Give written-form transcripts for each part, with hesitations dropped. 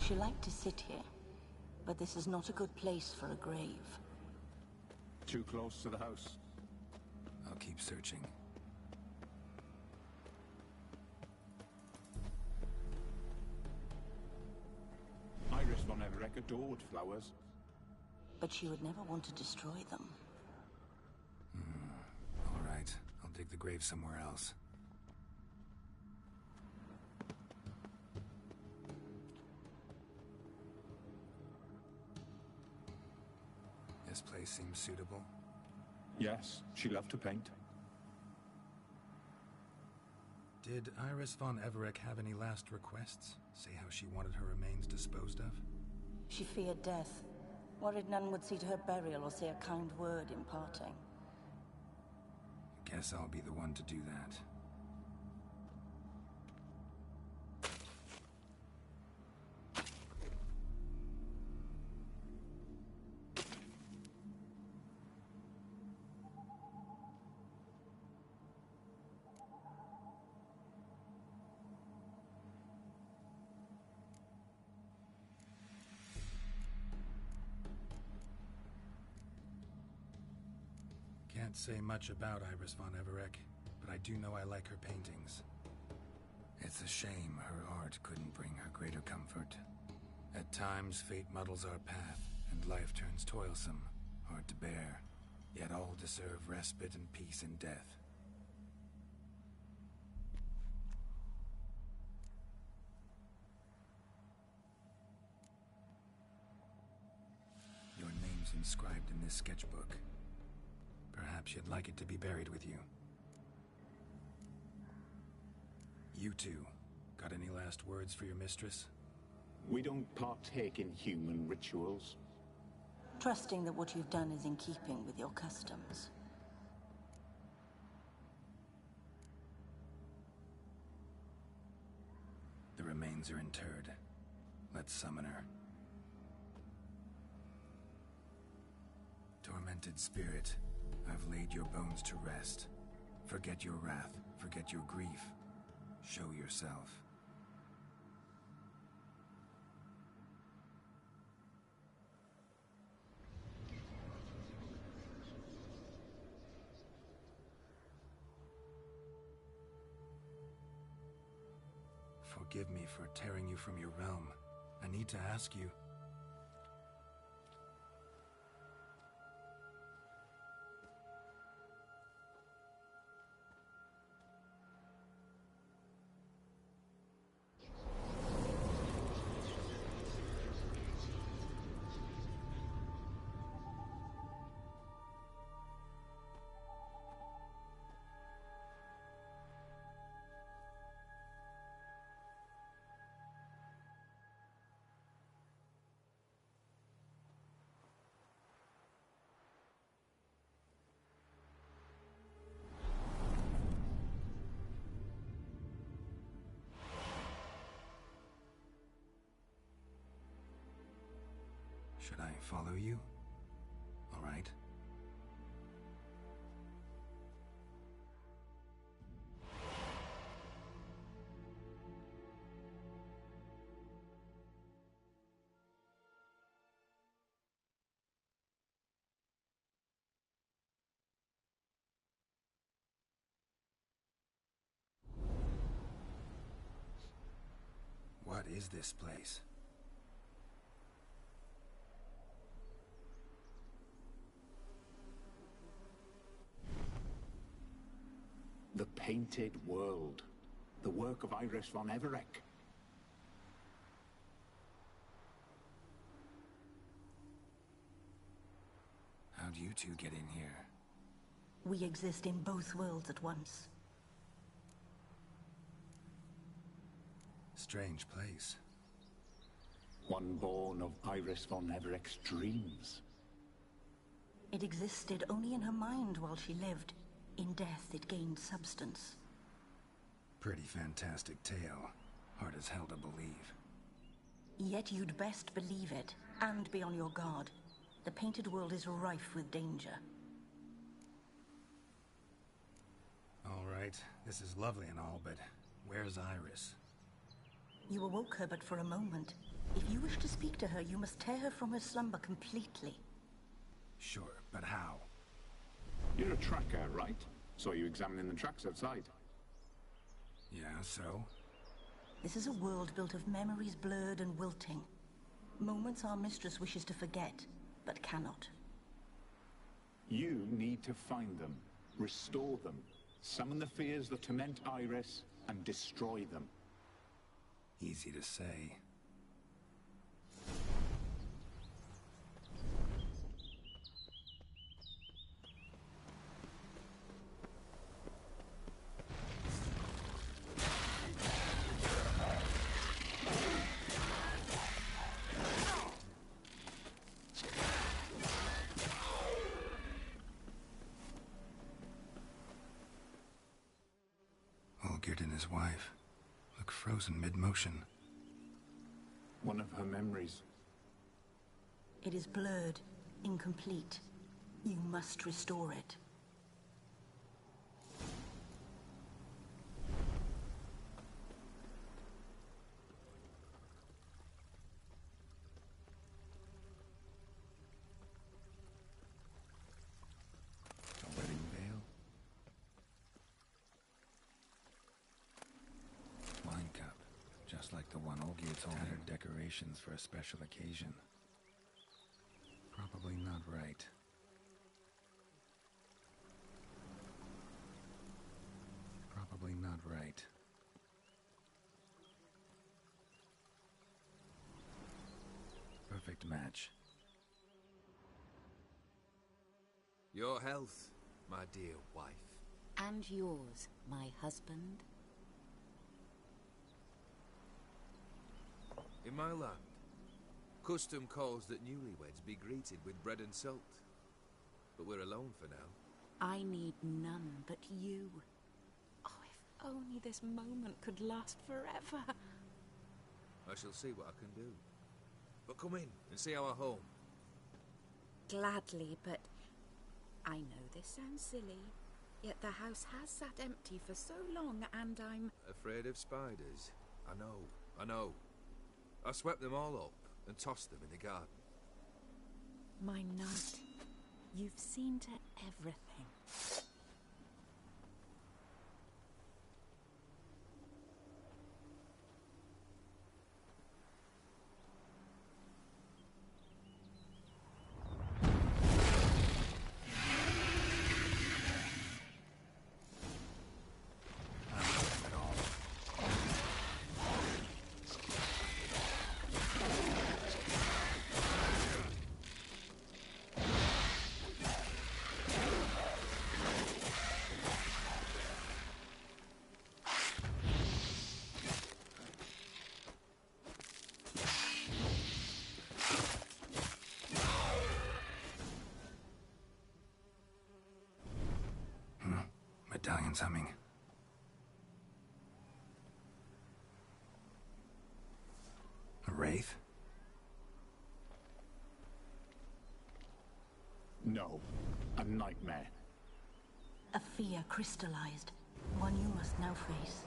She liked to sit here, but this is not a good place for a grave. Too close to the house. I'll keep searching. Iris von Everec adored flowers. But she would never want to destroy them. All right, I'll dig the grave somewhere else. This place seems suitable. Yes, she loved to paint. Did Iris von Everec have any last requests? Say how she wanted her remains disposed of? She feared death. Worried none would see to her burial or say a kind word in parting. Guess I'll be the one to do that. Can't say much about Iris von Everec, but I do know I like her paintings. It's a shame her art couldn't bring her greater comfort. At times, fate muddles our path, and life turns toilsome, hard to bear. Yet all deserve respite and peace in death. Your name's inscribed in this sketchbook. Perhaps you'd like it to be buried with you. You two, got any last words for your mistress? We don't partake in human rituals. Trusting that what you've done is in keeping with your customs. The remains are interred. Let's summon her. Tormented spirit, I've laid your bones to rest. Forget your wrath, forget your grief. Show yourself. Forgive me for tearing you from your realm. I need to ask you. Should I follow you? All right. What is this place? The Painted World. The work of Iris von Everec. How'd you two get in here? We exist in both worlds at once. Strange place. One born of Iris von Everec's dreams. It existed only in her mind while she lived. In death, it gained substance. Pretty fantastic tale. Hard as hell to believe. Yet you'd best believe it, and be on your guard. The painted world is rife with danger. All right, this is lovely and all, but where's Iris? You awoke her but for a moment. If you wish to speak to her, you must tear her from her slumber completely. Sure, but how? You're a tracker, right? Saw you examining the tracks outside. Yeah, so? This is a world built of memories blurred and wilting. Moments our mistress wishes to forget, but cannot. You need to find them, restore them, summon the fears that torment Iris, and destroy them. Easy to say. Olgierd and his wife look frozen mid-motion. One of her memories. It is blurred, incomplete. You must restore it. A wedding veil? Wine cup, just like the one Olgierd's holding. Tattered decorations for a special occasion. Probably not right. Probably not right. Perfect match. Your health, my dear wife. And yours, my husband. In my land, custom calls that newlyweds be greeted with bread and salt. But we're alone for now. I need none but you. Oh, if only this moment could last forever. I shall see what I can do. But come in and see our home. Gladly, but I know this sounds silly, yet the house has sat empty for so long, and I'm Afraid of spiders? I know. I swept them all up and tossed them in the garden. my knight. You've seen to everything. Medallion's humming. A wraith? No, a nightmare. A fear crystallized, one you must now face.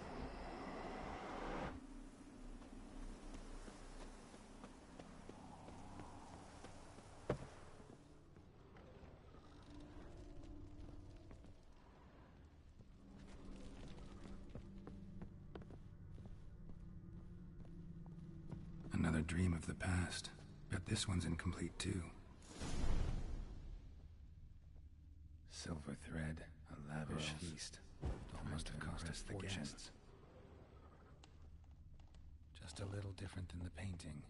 Another dream of the past. Bet this one's incomplete too. Silver thread, a lavish feast. Almost have cost us fortunes. Just a little different than the painting.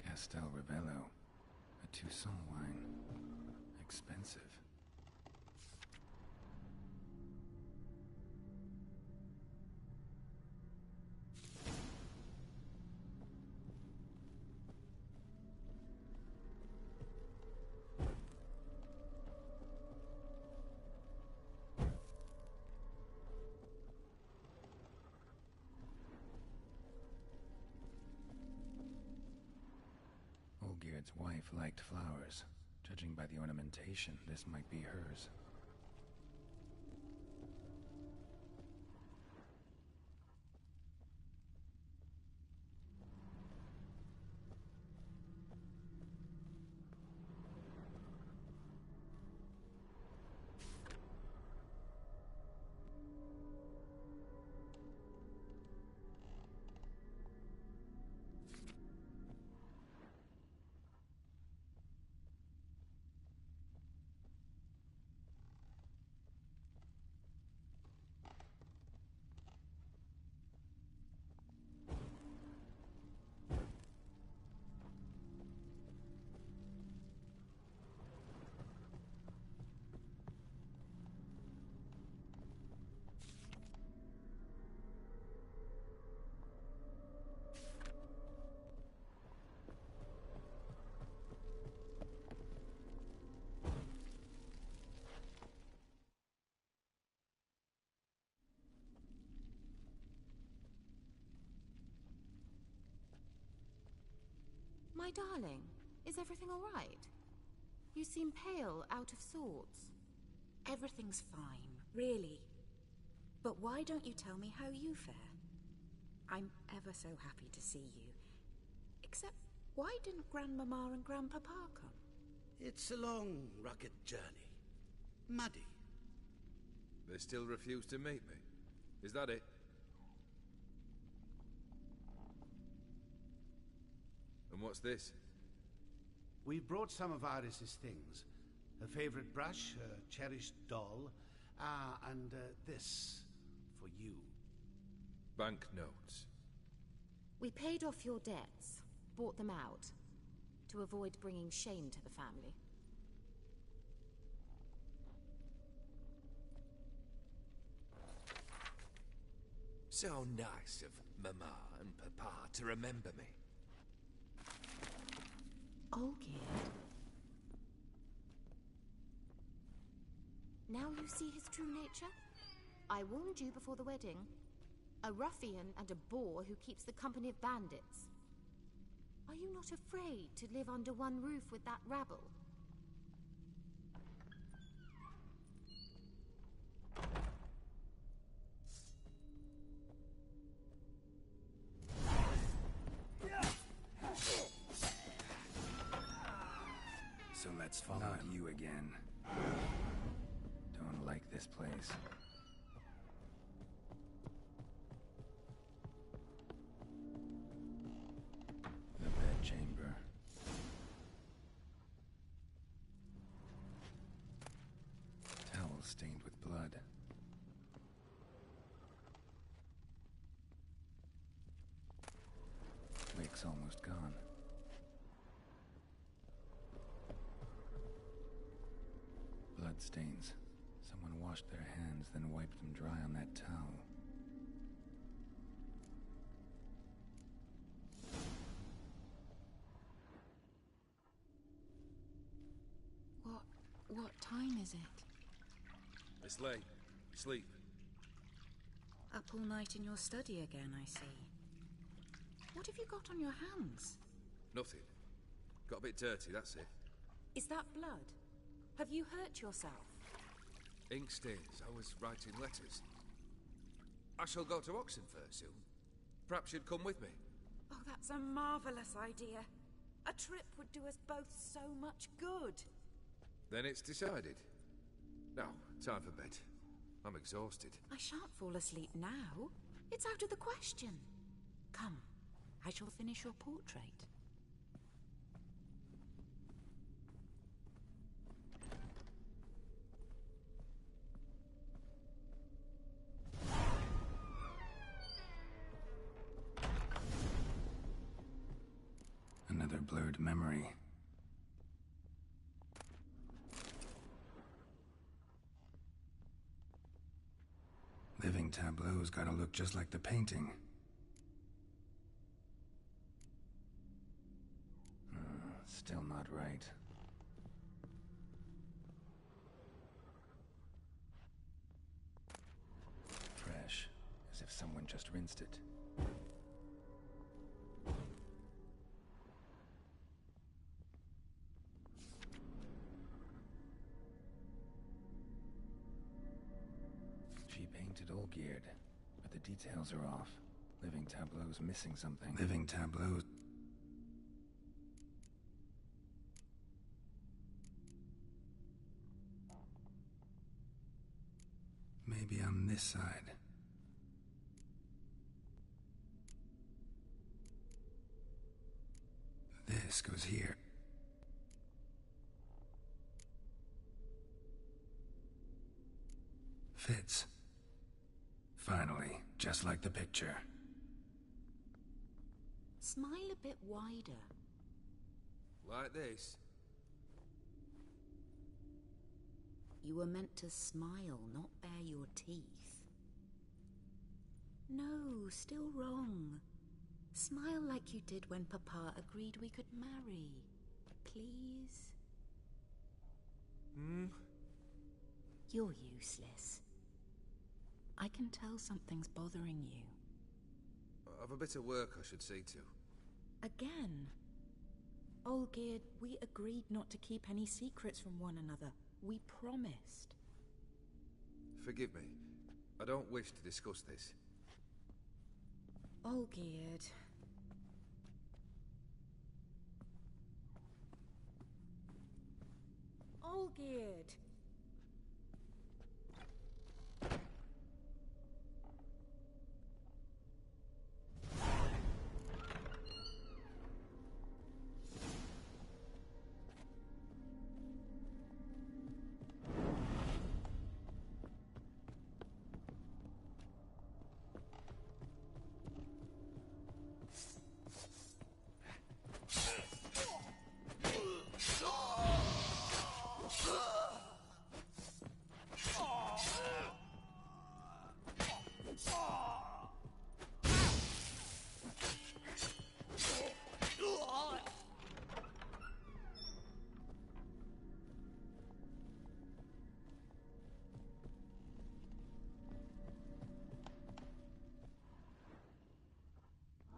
Castel Ravello, a Toussaint wine. Expensive. Olgierd's wife liked flowers. Judging by the ornamentation, this might be hers. My darling, is everything all right? You seem pale, out of sorts. Everything's fine, really. But why don't you tell me how you fare? I'm ever so happy to see you. Except, why didn't Grandmama and Grandpapa come? It's a long, rugged journey. Muddy. They still refuse to meet me. Is that it? And what's this? We brought some of Iris's things. Her favorite brush, her cherished doll, and this for you. Banknotes. We paid off your debts, bought them out, to avoid bringing shame to the family. So nice of Mama and Papa to remember me. Olgierd. Now you see his true nature? I warned you before the wedding. A ruffian and a boor who keeps the company of bandits. Are you not afraid to live under one roof with that rabble? So let's follow you again. Don't like this place. The bedchamber. Towel stained with blood. Wick's almost gone. Bloodstains. Someone washed their hands, then wiped them dry on that towel. What time is it? It's late. Sleep. Up all night in your study again, I see. What have you got on your hands? Nothing. Got a bit dirty, that's it. Is that blood? Have you hurt yourself? Ink stains. I was writing letters. I shall go to Oxenfurt soon. Perhaps you'd come with me. Oh, that's a marvelous idea. A trip would do us both so much good. Then it's decided. Now, time for bed. I'm exhausted. I shan't fall asleep now. It's out of the question. Come, I shall finish your portrait. Another blurred memory. Living tableau's gotta look just like the painting. Still not right. Fresh, as if someone just rinsed it. She painted Olgierd, but the details are off. Living tableau's missing something. Living tableau. Maybe on this side. This goes here. Fits. Finally, just like the picture. Smile a bit wider. Like this? You were meant to smile, not bare your teeth. No, still wrong. Smile like you did when Papa agreed we could marry. Please? You're useless. I can tell something's bothering you. I've a bit of work I should see to. Again? Olgierd, we agreed not to keep any secrets from one another. We promised. Forgive me. I don't wish to discuss this. Olgierd. Olgierd!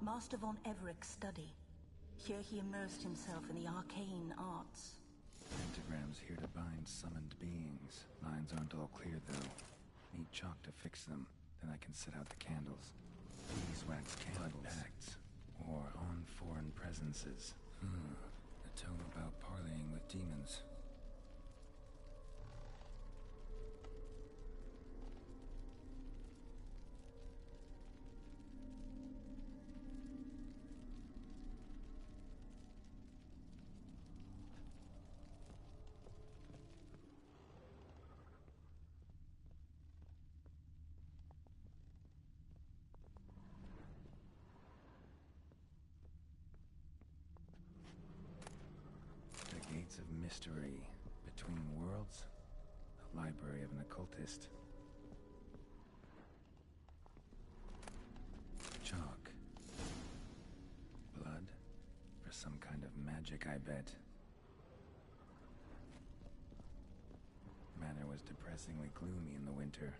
Master von Everett's study. Here he immersed himself in the arcane arts. Pentagrams here to bind summoned beings. Lines aren't all clear, though. Need chalk to fix them. Then I can set out the candles. Beeswax candles. Pacts. Or on foreign presences. A tome about parleying with demons. Gates of mystery. Between worlds. The library of an occultist. Chalk. Blood. For some kind of magic, I bet. Manor was depressingly gloomy in the winter.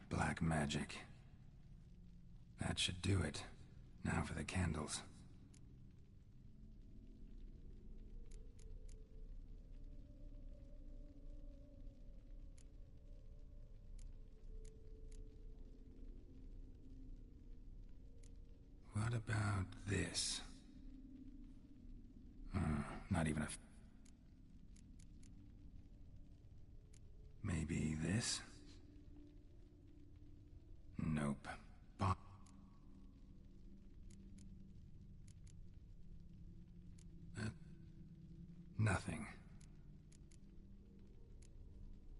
Black magic. That should do it. Now for the candles. What about this? Not even a... Maybe this? Nope. Nothing.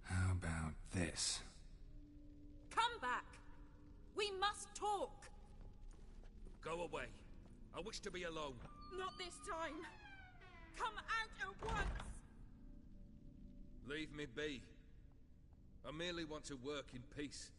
How about this? Come back! We must talk! Go away. I wish to be alone. Not this time! Come out at once! Leave me be. I merely want to work in peace.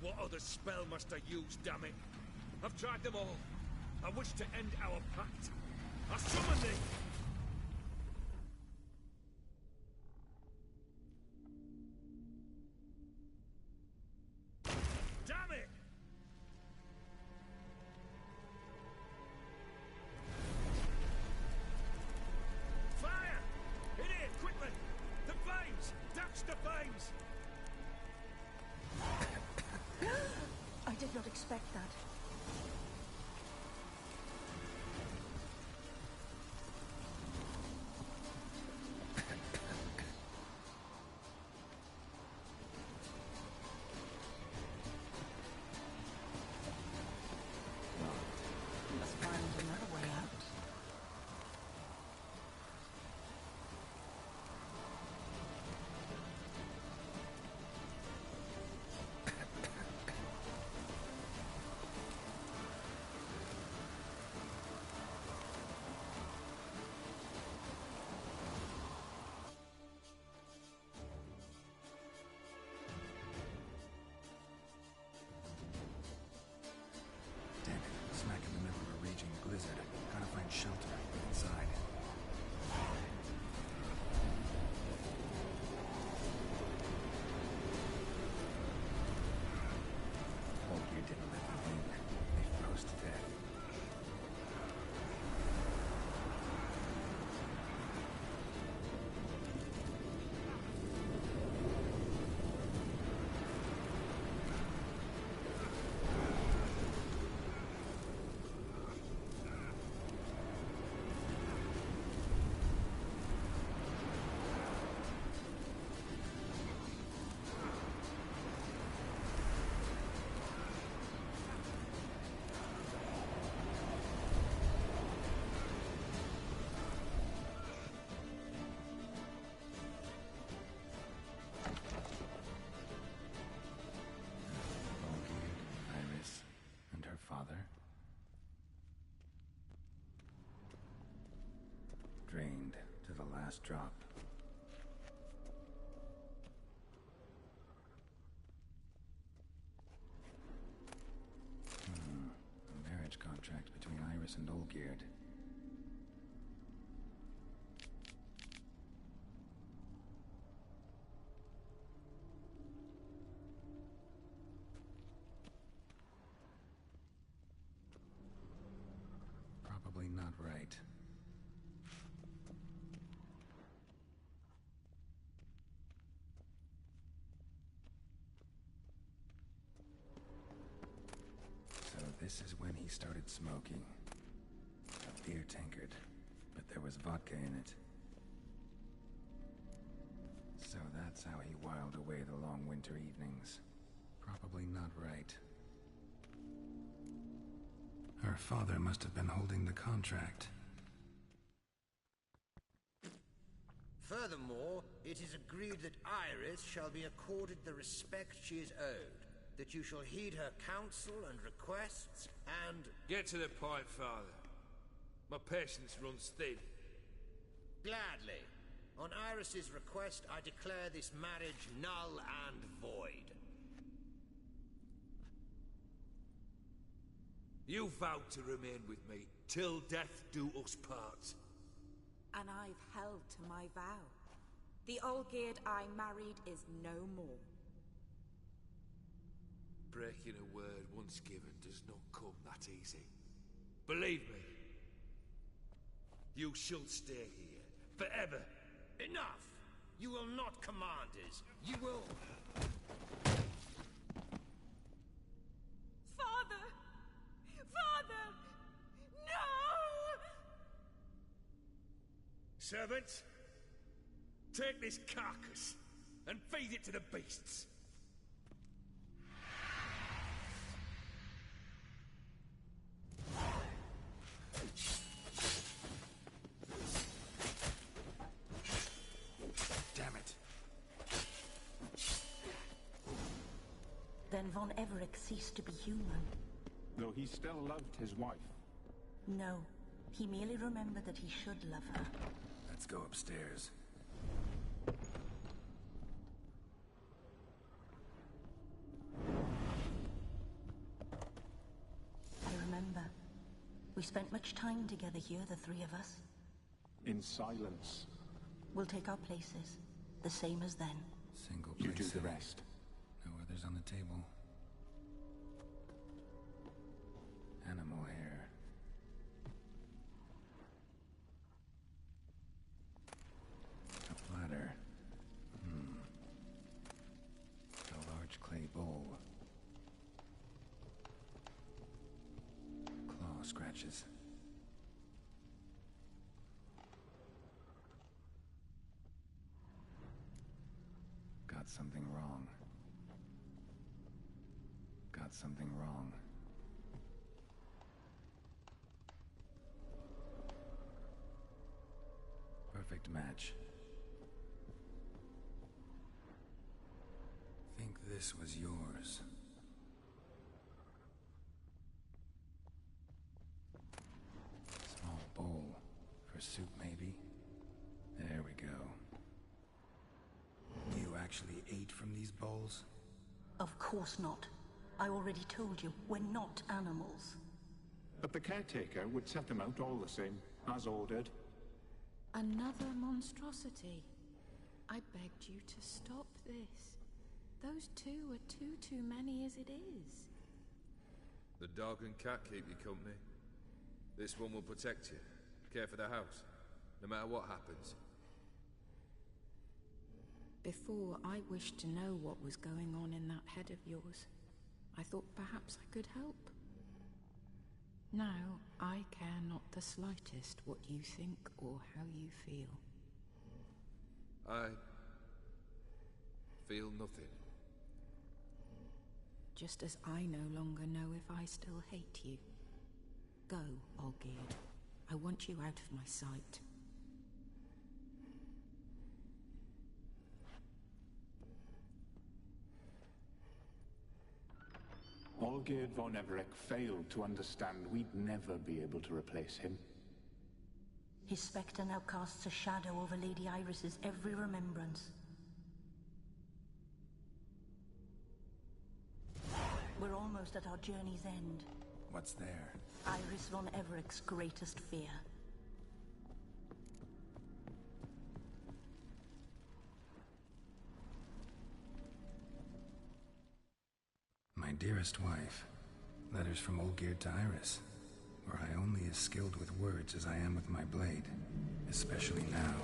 What other spell must I use, damn it? I've tried them all. I wish to end our pact. I summon thee! Damn it! Fire! In here, quickly! The flames! Touch the flames! I did not expect that. father. Drained to the last drop. A marriage contract between Iris and Olgierd. Probably not right. So this is when he started smoking. A beer tankard, but there was vodka in it. So that's how he whiled away the long winter evenings. Probably not right. Her father must have been holding the contract. Furthermore, it is agreed that Iris shall be accorded the respect she is owed, that you shall heed her counsel and requests, and... Get to the point, Father. My patience runs thin. Gladly. On Iris's request, I declare this marriage null and void. You vowed to remain with me, till death do us part. And I've held to my vow. The Olgierd I married is no more. Breaking a word once given does not come that easy. Believe me. You shall stay here, forever. Enough! You will not command us. You will... Father! Father! No! Servants, take this carcass and feed it to the beasts. Damn it. Then Von Everec ceased to be human. Though he still loved his wife. No, he merely remembered that he should love her. Let's go upstairs. I remember. We spent much time together here, the three of us. In silence. We'll take our places, the same as then. Single You place. do the rest. No others on the table. Animal hair. A platter. A large clay bowl. Claw scratches. Got something wrong. Got something wrong. Perfect match. Think this was yours. Small bowl. For soup, maybe? There we go. You actually ate from these bowls? Of course not. I already told you, we're not animals. But the caretaker would set them out all the same, as ordered. Another monstrosity. I begged you to stop this. Those two are too many as it is. The dog and cat keep you company. This one will protect you. Care for the house, no matter what happens. Before, I wished to know what was going on in that head of yours. I thought perhaps I could help. Now, I care not the slightest what you think or how you feel. I feel nothing. Just as I no longer know if I still hate you. Go, Olgierd. I want you out of my sight. Olgierd von Everec failed to understand we'd never be able to replace him. His spectre now casts a shadow over Lady Iris's every remembrance. We're almost at our journey's end. What's there? Iris von Everec's greatest fear. My dearest wife. Letters from Olgierd to Iris. Were I only as skilled with words as I am with my blade. Especially now,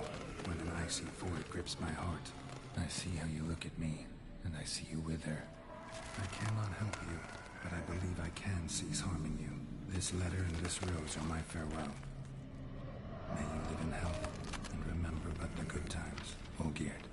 when an icy void grips my heart. I see how you look at me, and I see you wither. I cannot help you, but I believe I can cease harming you. This letter and this rose are my farewell. May you live in health, and remember but the good times, Olgierd.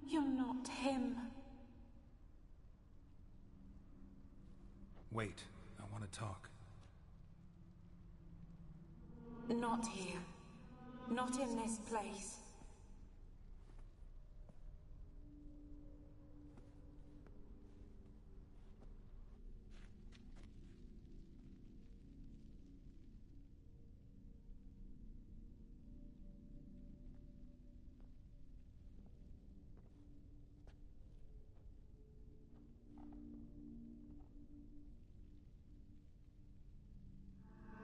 You're not him. Wait, I want to talk. Not here. Not in this place.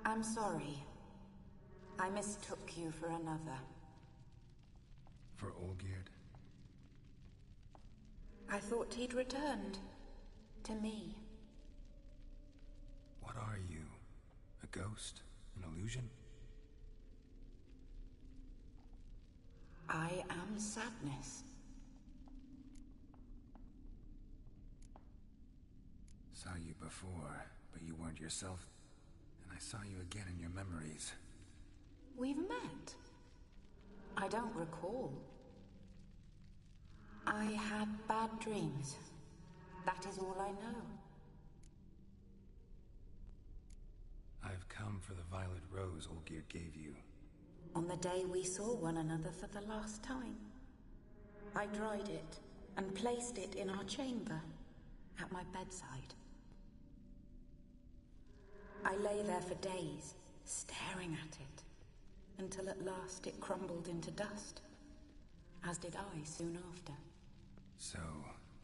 I'm sorry. I mistook you for another. For Olgierd? I thought he'd returned. To me. What are you? A ghost? An illusion? I am sadness. Saw you before, but you weren't yourself. And I saw you again in your memories. We've met. I don't recall. I had bad dreams. That is all I know. I've come for the violet rose Olgierd gave you. On the day we saw one another for the last time. I dried it and placed it in our chamber, at my bedside. I lay there for days, staring at it, until at last it crumbled into dust, as did I soon after. So,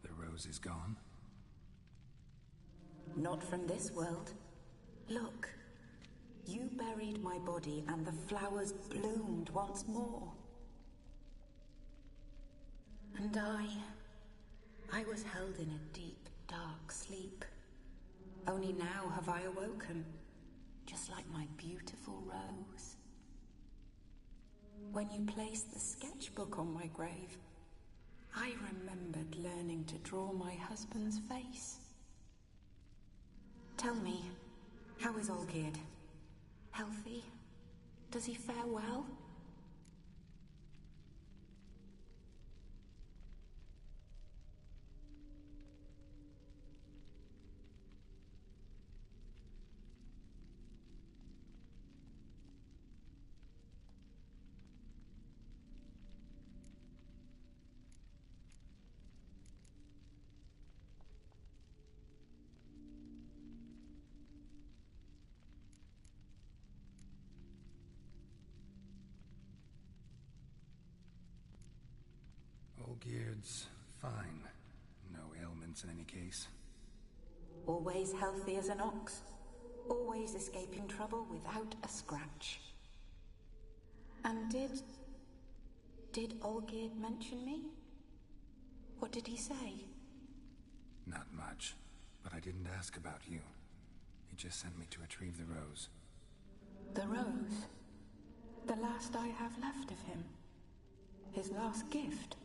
the rose is gone? Not from this world. Look. You buried my body and the flowers bloomed once more. And I was held in a deep, dark sleep. Only now have I awoken, just like my beautiful rose. When you placed the sketchbook on my grave, I remembered learning to draw my husband's face. Tell me, how is Olgierd? Healthy? Does he fare well? Olgierd's fine. No ailments in any case. Always healthy as an ox. Always escaping trouble without a scratch. And did Olgierd mention me? What did he say? Not much, but I didn't ask about you. He just sent me to retrieve the rose. The rose? The last I have left of him? His last gift?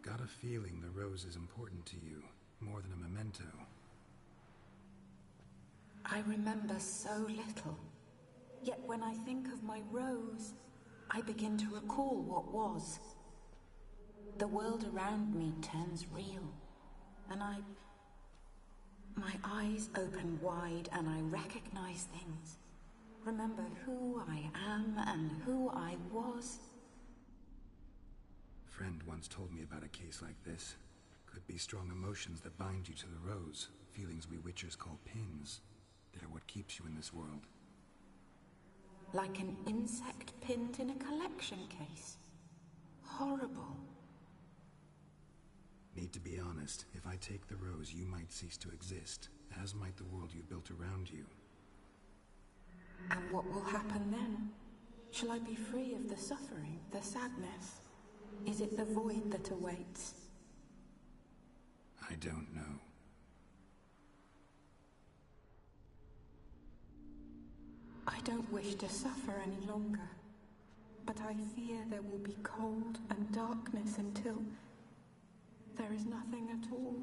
Got a feeling the rose is important to you, more than a memento. I remember so little. Yet when I think of my rose, I begin to recall what was. The world around me turns real, and my eyes open wide and I recognize things. Remember who I am and who I was. A friend once told me about a case like this. Could be strong emotions that bind you to the rose, feelings we witchers call pins. They're what keeps you in this world. Like an insect pinned in a collection case. Horrible. Need to be honest, if I take the rose, you might cease to exist, as might the world you built around you. And what will happen then? Shall I be free of the suffering, the sadness? Is it the void that awaits? I don't know. I don't wish to suffer any longer, but I fear there will be cold and darkness until there is nothing at all.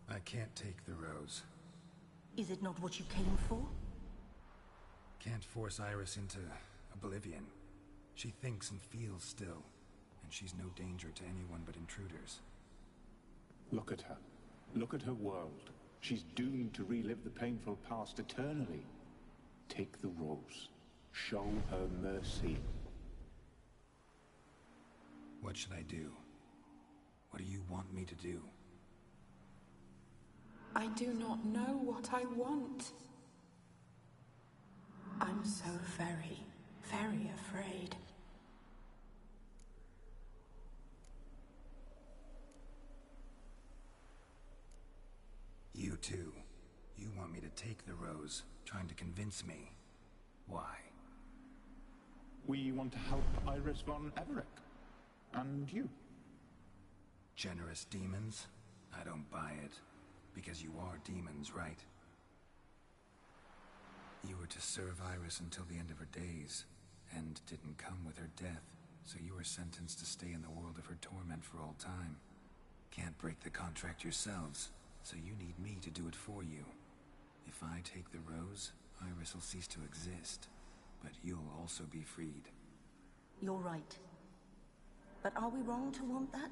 I can't take the rose. Is it not what you came for? Can't force Iris into oblivion. She thinks and feels still, and she's no danger to anyone but intruders. Look at her. Look at her world. She's doomed to relive the painful past eternally. Take the rose. Show her mercy. What should I do? What do you want me to do? I do not know what I want. I'm so very, very afraid. You too. You want me to take the rose, trying to convince me. Why? We want to help Iris von Everec. And you. Generous demons? I don't buy it. Because you are demons, right? You were to serve Iris until the end of her days. End didn't come with her death, so you were sentenced to stay in the world of her torment for all time. Can't break the contract yourselves, so you need me to do it for you. If I take the rose, Iris will cease to exist, but you'll also be freed. You're right. But are we wrong to want that?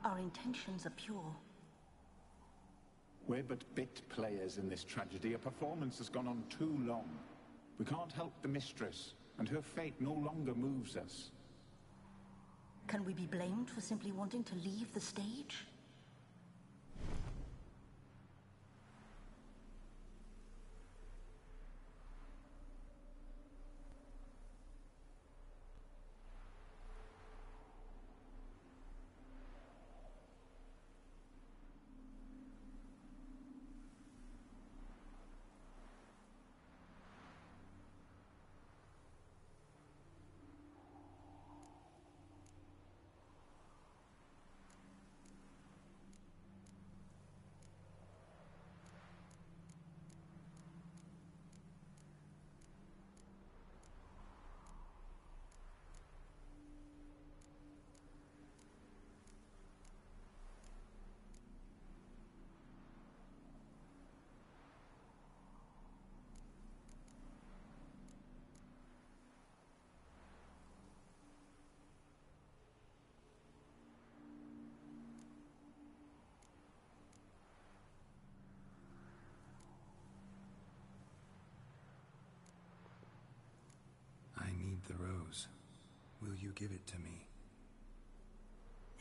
Our intentions are pure. We're but bit players in this tragedy. A performance has gone on too long. We can't help the mistress, and her fate no longer moves us. Can we be blamed for simply wanting to leave the stage? I need the rose. Will you give it to me?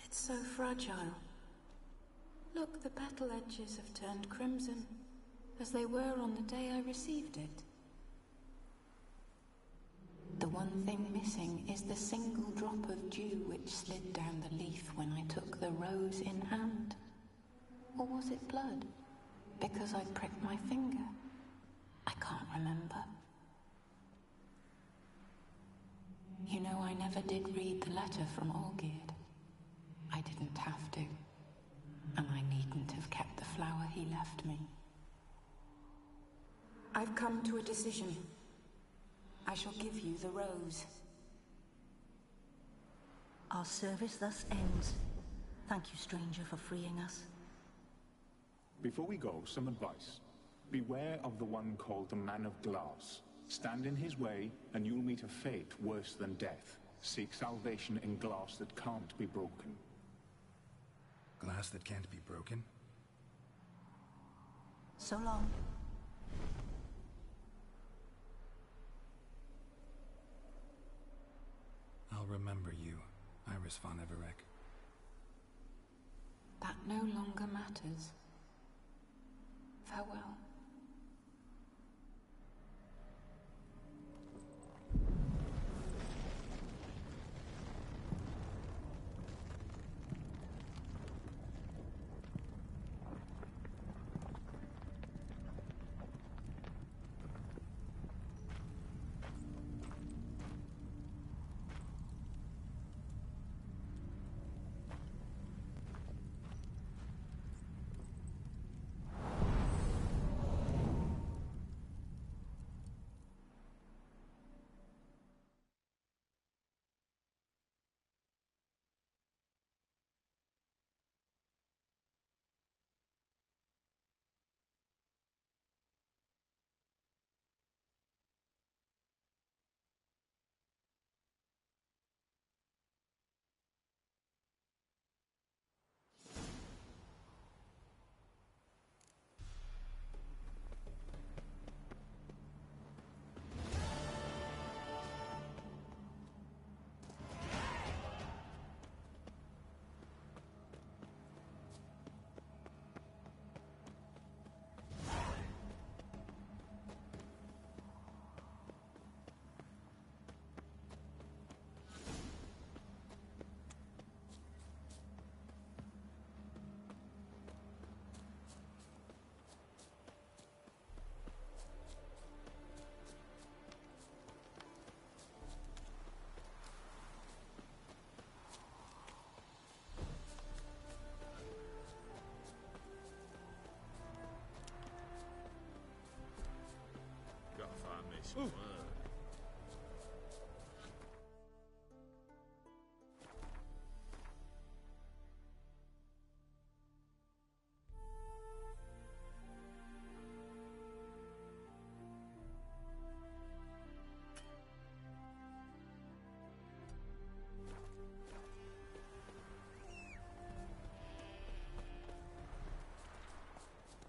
It's so fragile. Look, the petal edges have turned crimson, as they were on the day I received it. The one thing missing is the single drop of dew which slid down the leaf when I took the rose in hand. Or was it blood? Because I pricked my finger? I can't remember. You know, I never did read the letter from Olgierd. I didn't have to. And I needn't have kept the flower he left me. I've come to a decision. I shall give you the rose. Our service thus ends. Thank you, stranger, for freeing us. Before we go, some advice. Beware of the one called the Man of Glass. Stand in his way, and you'll meet a fate worse than death. Seek salvation in glass that can't be broken. Glass that can't be broken? So long. I'll remember you, Iris von Everec. That no longer matters. Farewell. word.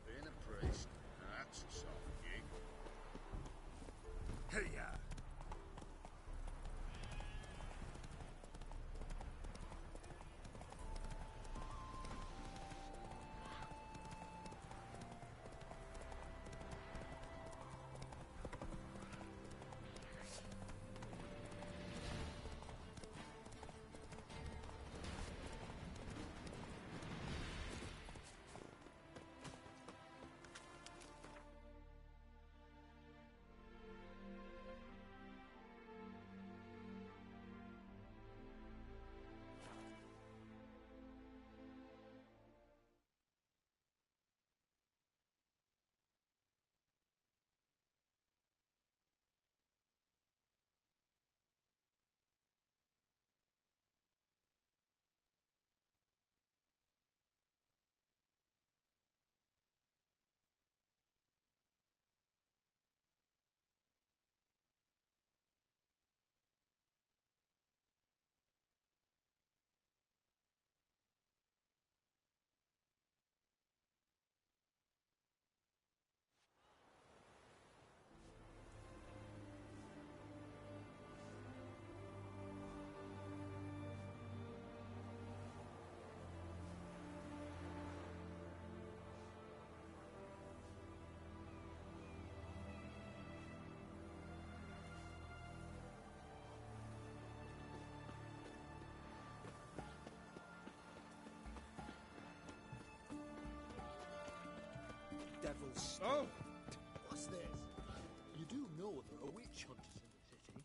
Being a priest, that's a soft gig. Hey-ya! Devil's... Oh! What's this? You do know there are witch hunters in the city.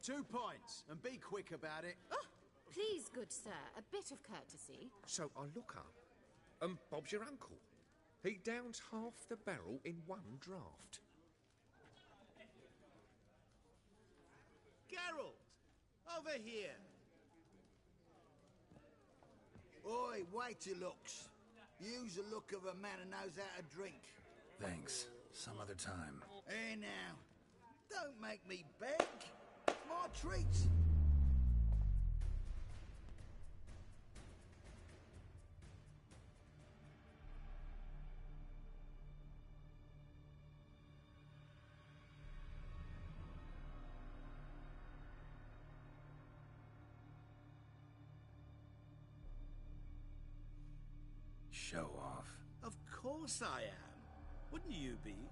2 points, and be quick about it. Oh, please, good sir, a bit of courtesy. So I look up, and Bob's your uncle. He downs half the barrel in one draft. Geralt! Over here! Oi, waiter looks. Use the look of a man who knows how to drink. Thanks. Some other time. Here now. Don't make me beg. It's my treat. Show off. Of course I am. Wouldn't you be?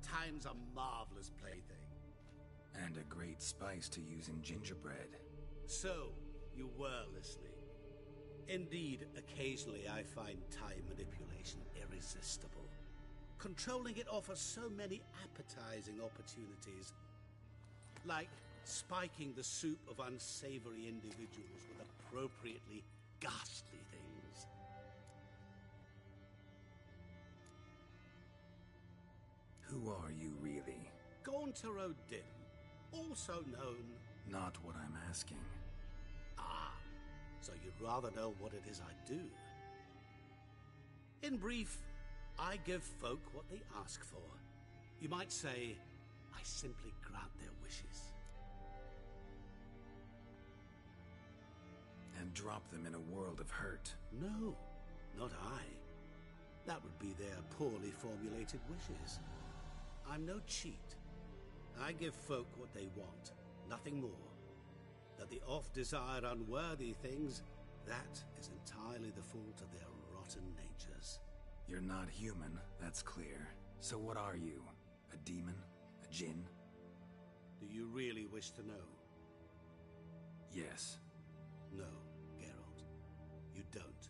Time's a marvelous plaything. And a great spice to use in gingerbread. So, you were listening. Indeed, occasionally I find time manipulation irresistible. Controlling it offers so many appetizing opportunities. Like spiking the soup of unsavory individuals with appropriately ghastly things. Who are you, really? Gaunter O'Dim, also known... Not what I'm asking. Ah, so you'd rather know what it is I do. In brief, I give folk what they ask for. You might say, I simply grant their wishes. And drop them in a world of hurt. No, not I. That would be their poorly formulated wishes. I'm no cheat. I give folk what they want, nothing more. That they oft desire unworthy things, that is entirely the fault of their rotten natures. You're not human, that's clear. So what are you? A demon? A djinn? Do you really wish to know? Yes. No, Geralt. You don't.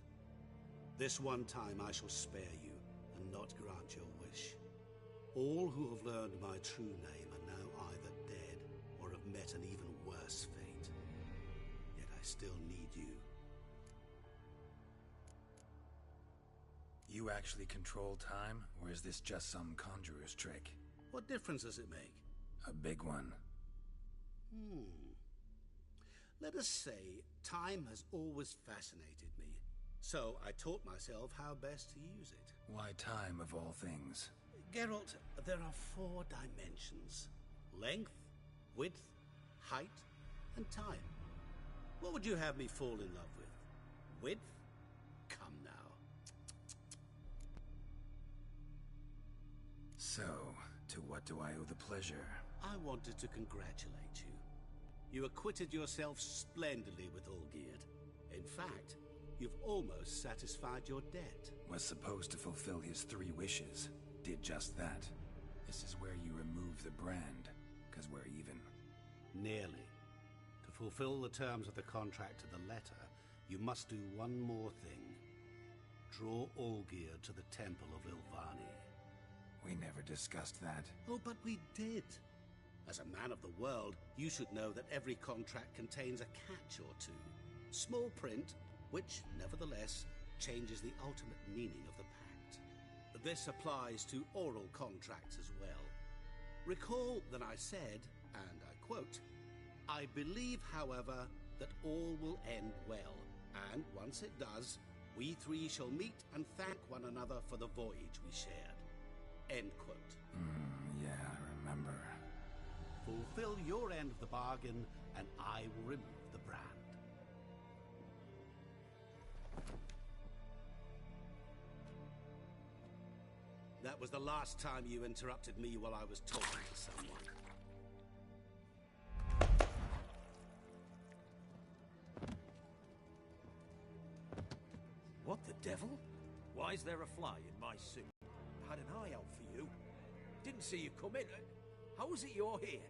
This one time I shall spare you, and not grant your wish. All who have learned my true name are now either dead, or have met an even worse fate. Yet I still need you. you actually control time, or is this just some conjurer's trick? What difference does it make? A big one. Let us say, time has always fascinated me. So I taught myself how best to use it. Why time, of all things? Geralt, there are 4 dimensions. Length, width, height, and time. What would you have me fall in love with? Width? Come now. So, to what do I owe the pleasure? I wanted to congratulate you. You acquitted yourself splendidly with Olgierd. In fact, you've almost satisfied your debt. Was supposed to fulfill his 3 wishes. Did just that. This is where you remove the brand, because we're even. Nearly. To fulfill the terms of the contract to the letter, you must do one more thing. Draw Olgierd to the Temple of Ilvani. We never discussed that. Oh, but we did. As a man of the world, you should know that every contract contains a catch or two. Small print, which, nevertheless, changes the ultimate meaning of the pact. This applies to oral contracts as well. Recall that I said, and I quote, "I believe, however, that all will end well, and once it does, we 3 shall meet and thank one another for the voyage we shared." End quote. Yeah, I remember. Fulfill your end of the bargain, and I will remove the brand. That was the last time you interrupted me while I was talking to someone. What the devil? Why is there a fly in my suit? Had an eye out for you. Didn't see you come in. How is it you're here?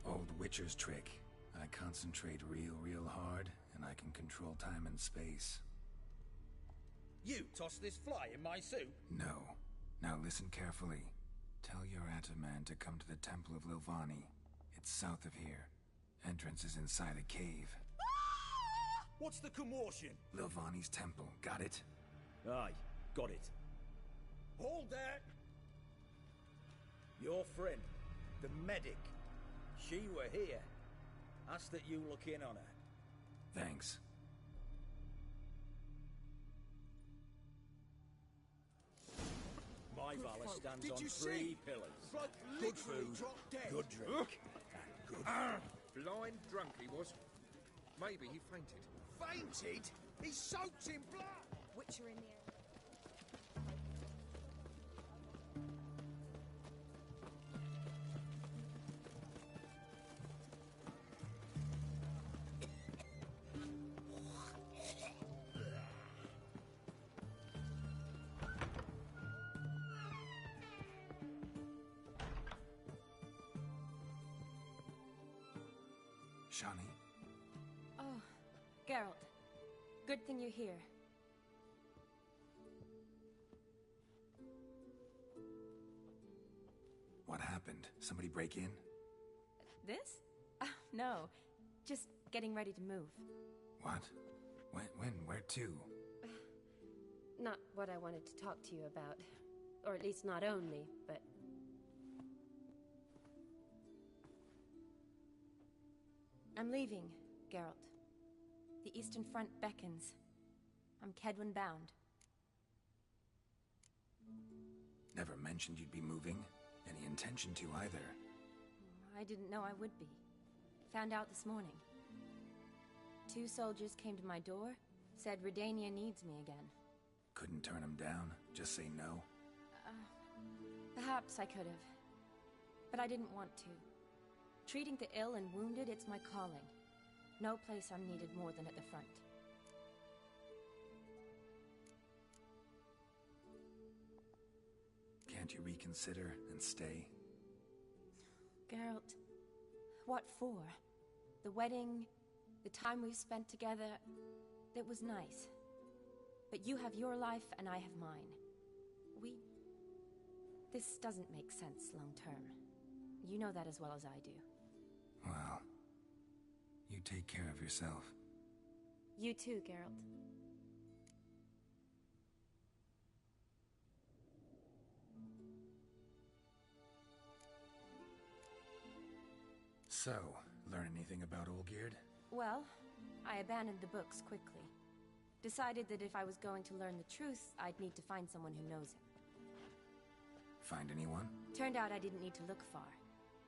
Old Witcher's trick. I concentrate real hard, and I can control time and space. You tossed this fly in my suit? No. Now listen carefully. Tell your Ataman to come to the Temple of Lilvani. It's south of here. Entrance is inside a cave. What's the commotion? Lilvani's temple, got it? Aye, got it. Hold there! Your friend, the medic. She were here. Ask that you look in on her. Thanks. My valor stands on 3 pillars. Good food, good drink, and good Blind drunk he was. Maybe he fainted. Fainted? He's soaked in blood! Witcher in the air. Shani? Oh, Geralt. Good thing you're here. What happened? Somebody break in? This? No. Just getting ready to move. What? When? Where to? Not what I wanted to talk to you about. Or at least not only, but... I'm leaving, Geralt. The Eastern Front beckons. I'm Kedwin bound. Never mentioned you'd be moving. Any intention to either. I didn't know I would be. Found out this morning. 2 soldiers came to my door, said Redania needs me again. Couldn't turn him down? Just say no? Perhaps I could have. But I didn't want to. Treating the ill and wounded, it's my calling. No place I'm needed more than at the front. Can't you reconsider and stay? Geralt, what for? The wedding, the time we've spent together, it was nice. But you have your life and I have mine. This doesn't make sense long term. You know that as well as I do. Well, You take care of yourself. You too, Geralt. So, learn anything about Olgierd? Well, I abandoned the books quickly. Decided that if I was going to learn the truth, I'd need to find someone who knows it. Find anyone? Turned out I didn't need to look far.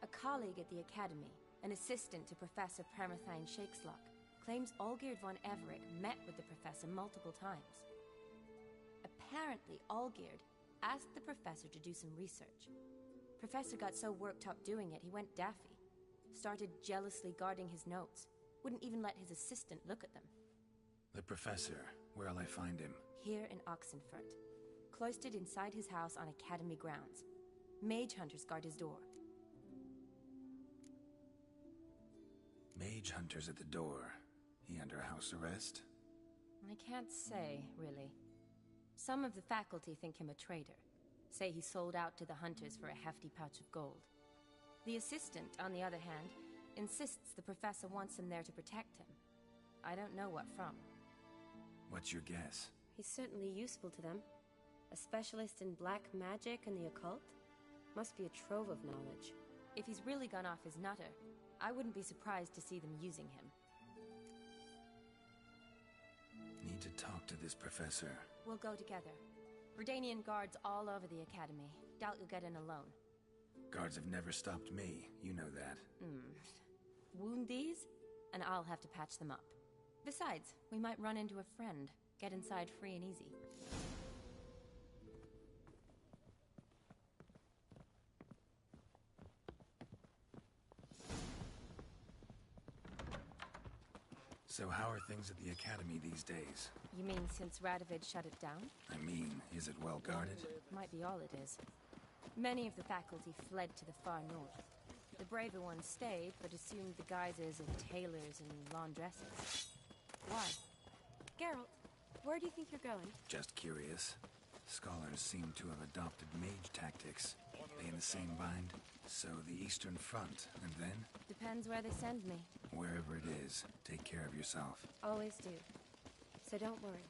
A colleague at the Academy, an assistant to Professor Permathine Shakeslock, claims Olgierd von Everec met with the professor multiple times. Apparently, Olgierd asked the professor to do some research. Professor got so worked up doing it, he went daffy. Started jealously guarding his notes. Wouldn't even let his assistant look at them. The professor. Where'll I find him? Here in Oxenfurt. Cloistered inside his house on Academy grounds. Mage hunters guard his door. Mage hunters at the door. He under house arrest? I can't say, really. Some of the faculty think him a traitor. Say he sold out to the hunters for a hefty pouch of gold. The assistant, on the other hand, insists the professor wants him there to protect him. I don't know what from. What's your guess? He's certainly useful to them. A specialist in black magic and the occult? Must be a trove of knowledge. If he's really gone off his nutter, I wouldn't be surprised to see them using him. Need to talk to this professor. We'll go together. Redanian guards all over the Academy. Doubt you'll get in alone. Guards have never stopped me, you know that. Wound these, and I'll have to patch them up. Besides, we might run into a friend. Get inside free and easy. So how are things at the Academy these days? You mean since Radovid shut it down? I mean, is it well guarded? Might be all it is. Many of the faculty fled to the far north. The braver ones stayed, but assumed the guises of tailors and laundresses. Why? Geralt, where do you think you're going? Just curious. Scholars seem to have adopted mage tactics. They in the same bind? So the Eastern Front, and then? Depends where they send me. Wherever it is, take care of yourself. Always do. So don't worry.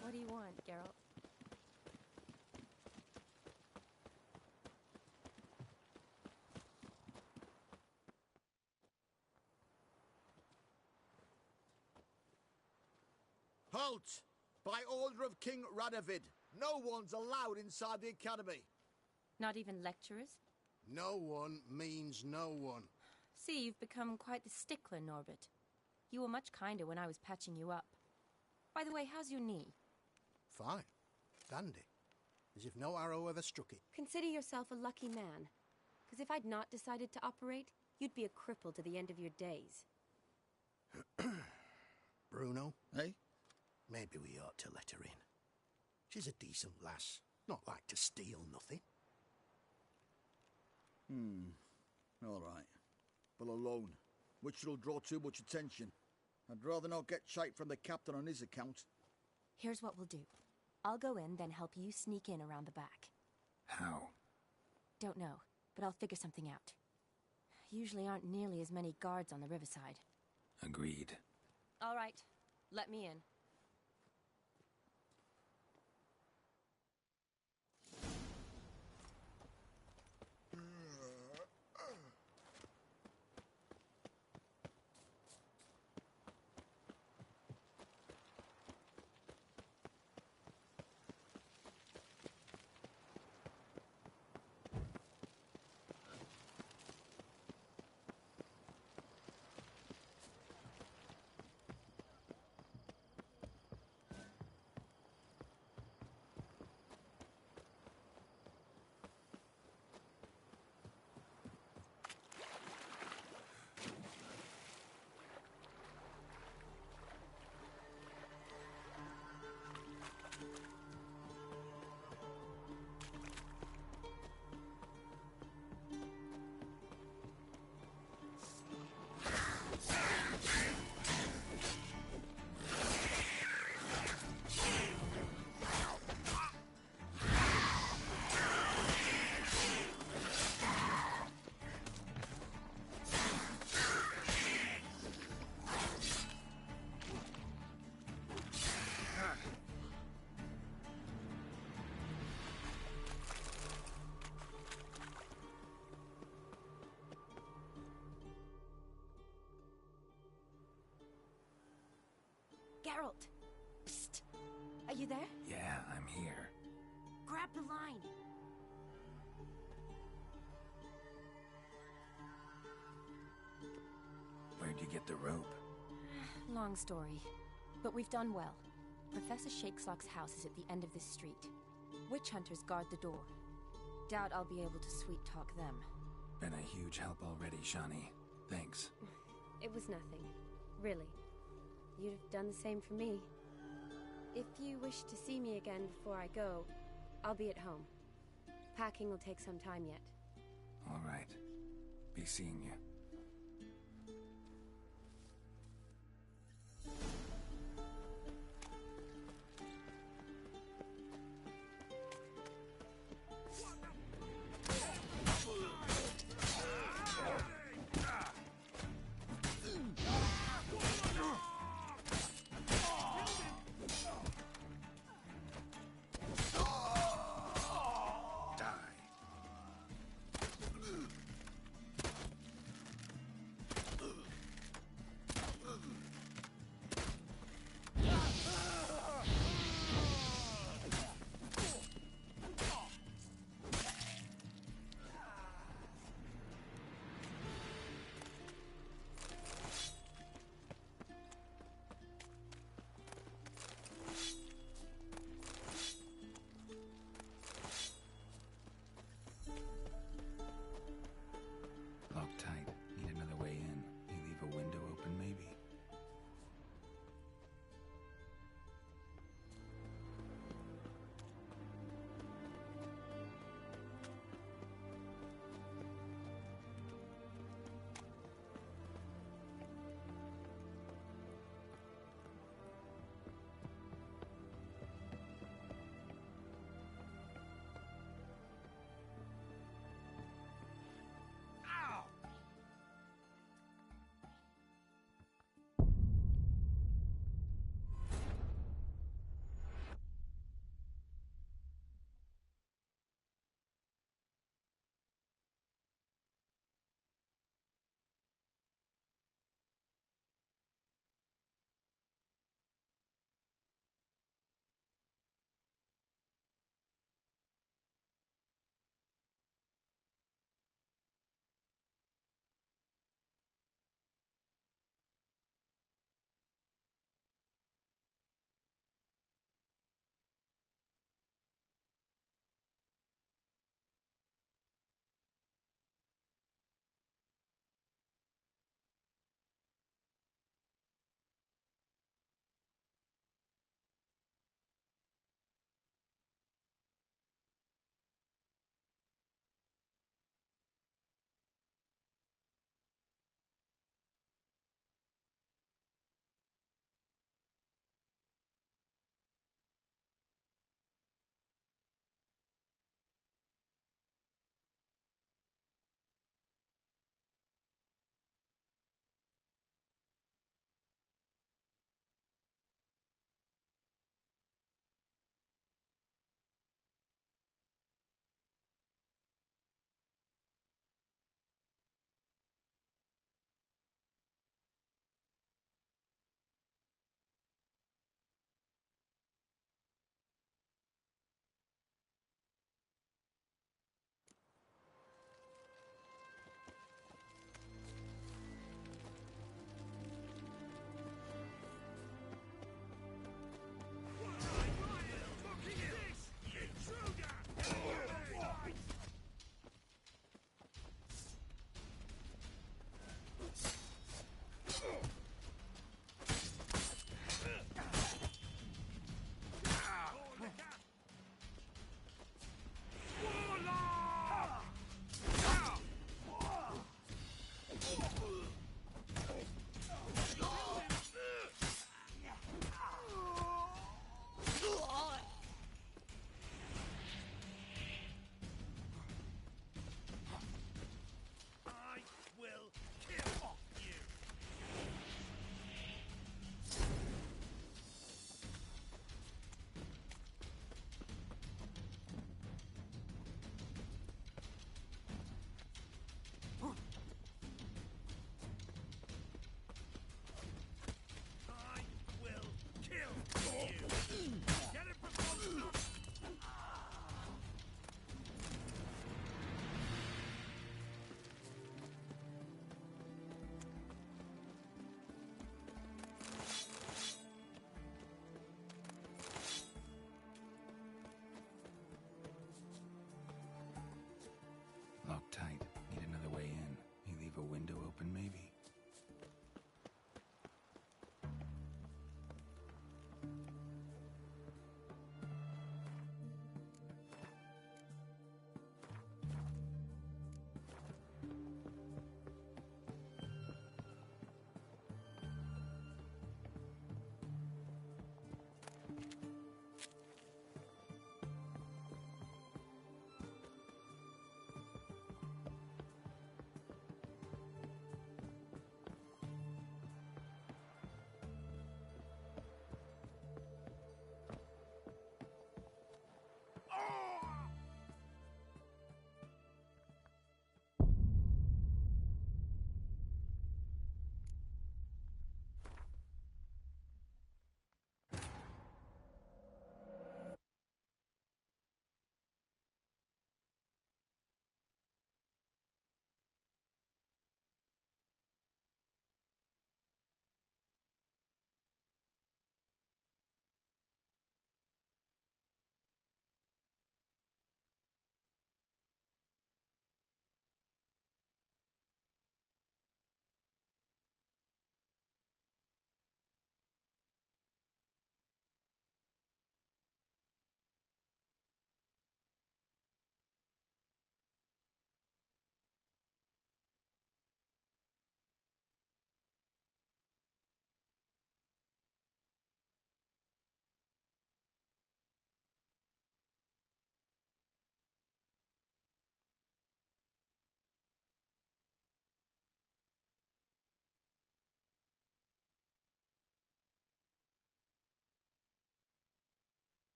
What do you want, Geralt? Halt! By order of King Radovid, no one's allowed inside the Academy. Not even lecturers? No one means no one. See, you've become quite the stickler, Norbert. You were much kinder when I was patching you up. By the way, how's your knee? Fine. Dandy. As if no arrow ever struck it. Consider yourself a lucky man. Because if I'd not decided to operate, you'd be a cripple to the end of your days. Bruno, eh? Maybe we ought to let her in. She's a decent lass. Not like to steal nothing. All right. But alone, which will draw too much attention. I'd rather not get shite from the captain on his account. Here's what we'll do. I'll go in, then help you sneak in around the back. How? Don't know, but I'll figure something out. Usually aren't nearly as many guards on the riverside. Agreed. All right, let me in. you there? Yeah, I'm here. Grab the line. Where'd you get the rope? Long story, but we've done well. Professor Shakesock's house is at the end of this street. Witch hunters guard the door. Doubt I'll be able to sweet-talk them. Been a huge help already, Shani. Thanks. It was nothing. Really. You'd have done the same for me. If you wish to see me again before I go, I'll be at home. Packing will take some time yet. All right. Be seeing you.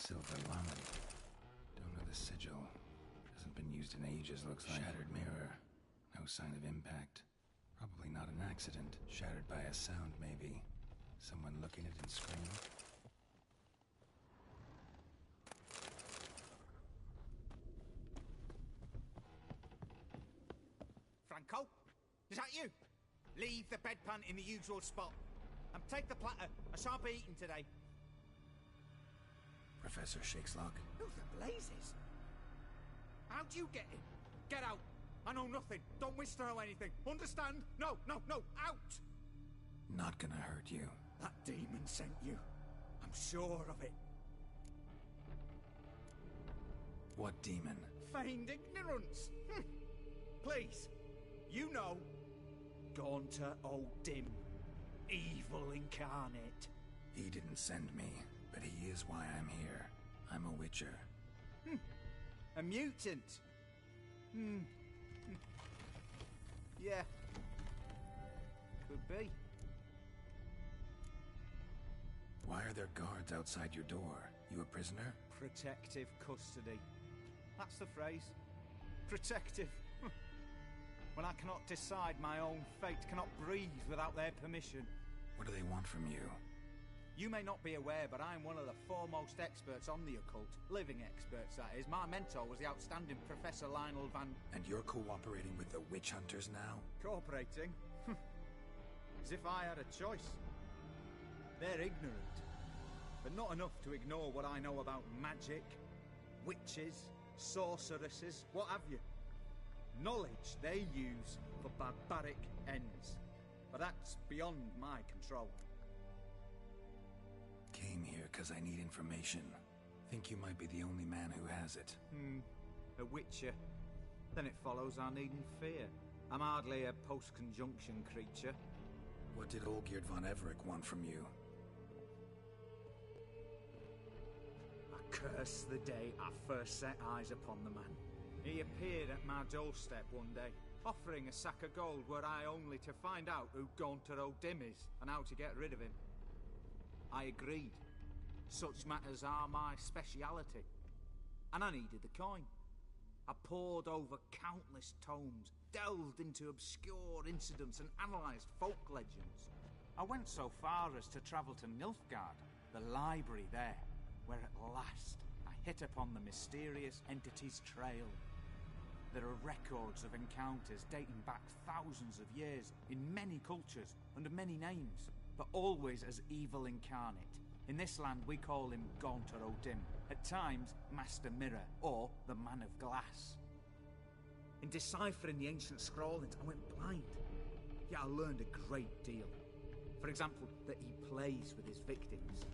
Silver lamen. Don't know the sigil. Hasn't been used in ages, looks like. Shattered mirror. No sign of impact. Probably not an accident. Shattered by a sound, maybe. Someone looking at it screaming. Franco? Is that you? Leave the bedpan in the usual spot. And take the platter. I shan't be eating today. Professor Shakeslock. Who the blazes? How'd you get in? Get out. I know nothing. Don't wish to know anything. Understand? No, no, no. Out! Not gonna hurt you. That demon sent you. I'm sure of it. What demon? Feigned ignorance. Please. You know. Gaunter O'Dim. Evil incarnate. He didn't send me, but he is why I'm here. I'm a witcher. A mutant. Yeah. Could be. Why are there guards outside your door? You a prisoner? Protective custody. That's the phrase. Protective. When I cannot decide my own fate, cannot breathe without their permission. What do they want from you? You may not be aware, but I'm one of the foremost experts on the occult. Living experts, that is. My mentor was the outstanding Professor Lionel Van... And you're cooperating with the witch hunters now? Cooperating? As if I had a choice. They're ignorant. But not enough to ignore what I know about magic, witches, sorceresses, what have you. Knowledge they use for barbaric ends. But that's beyond my control. Came here because I need information. Think you might be the only man who has it. A witcher. Then it follows I needn't fear. I'm hardly a post-conjunction creature. What did Olgierd von Everec want from you? I curse the day I first set eyes upon the man. He appeared at my doorstep one day, offering a sack of gold were I only to find out who Gaunter O'Dim is and how to get rid of him. I agreed. Such matters are my speciality. And I needed the coin. I pored over countless tomes, delved into obscure incidents and analysed folk legends. I went so far as to travel to Nilfgaard, the library there, where at last I hit upon the mysterious entity's trail. There are records of encounters dating back thousands of years in many cultures under many names, but always as evil incarnate. In this land we call him Gaunter O'Dim, at times Master Mirror, or the Man of Glass. In deciphering the ancient scrawlings I went blind, yet I learned a great deal. For example, that he plays with his victims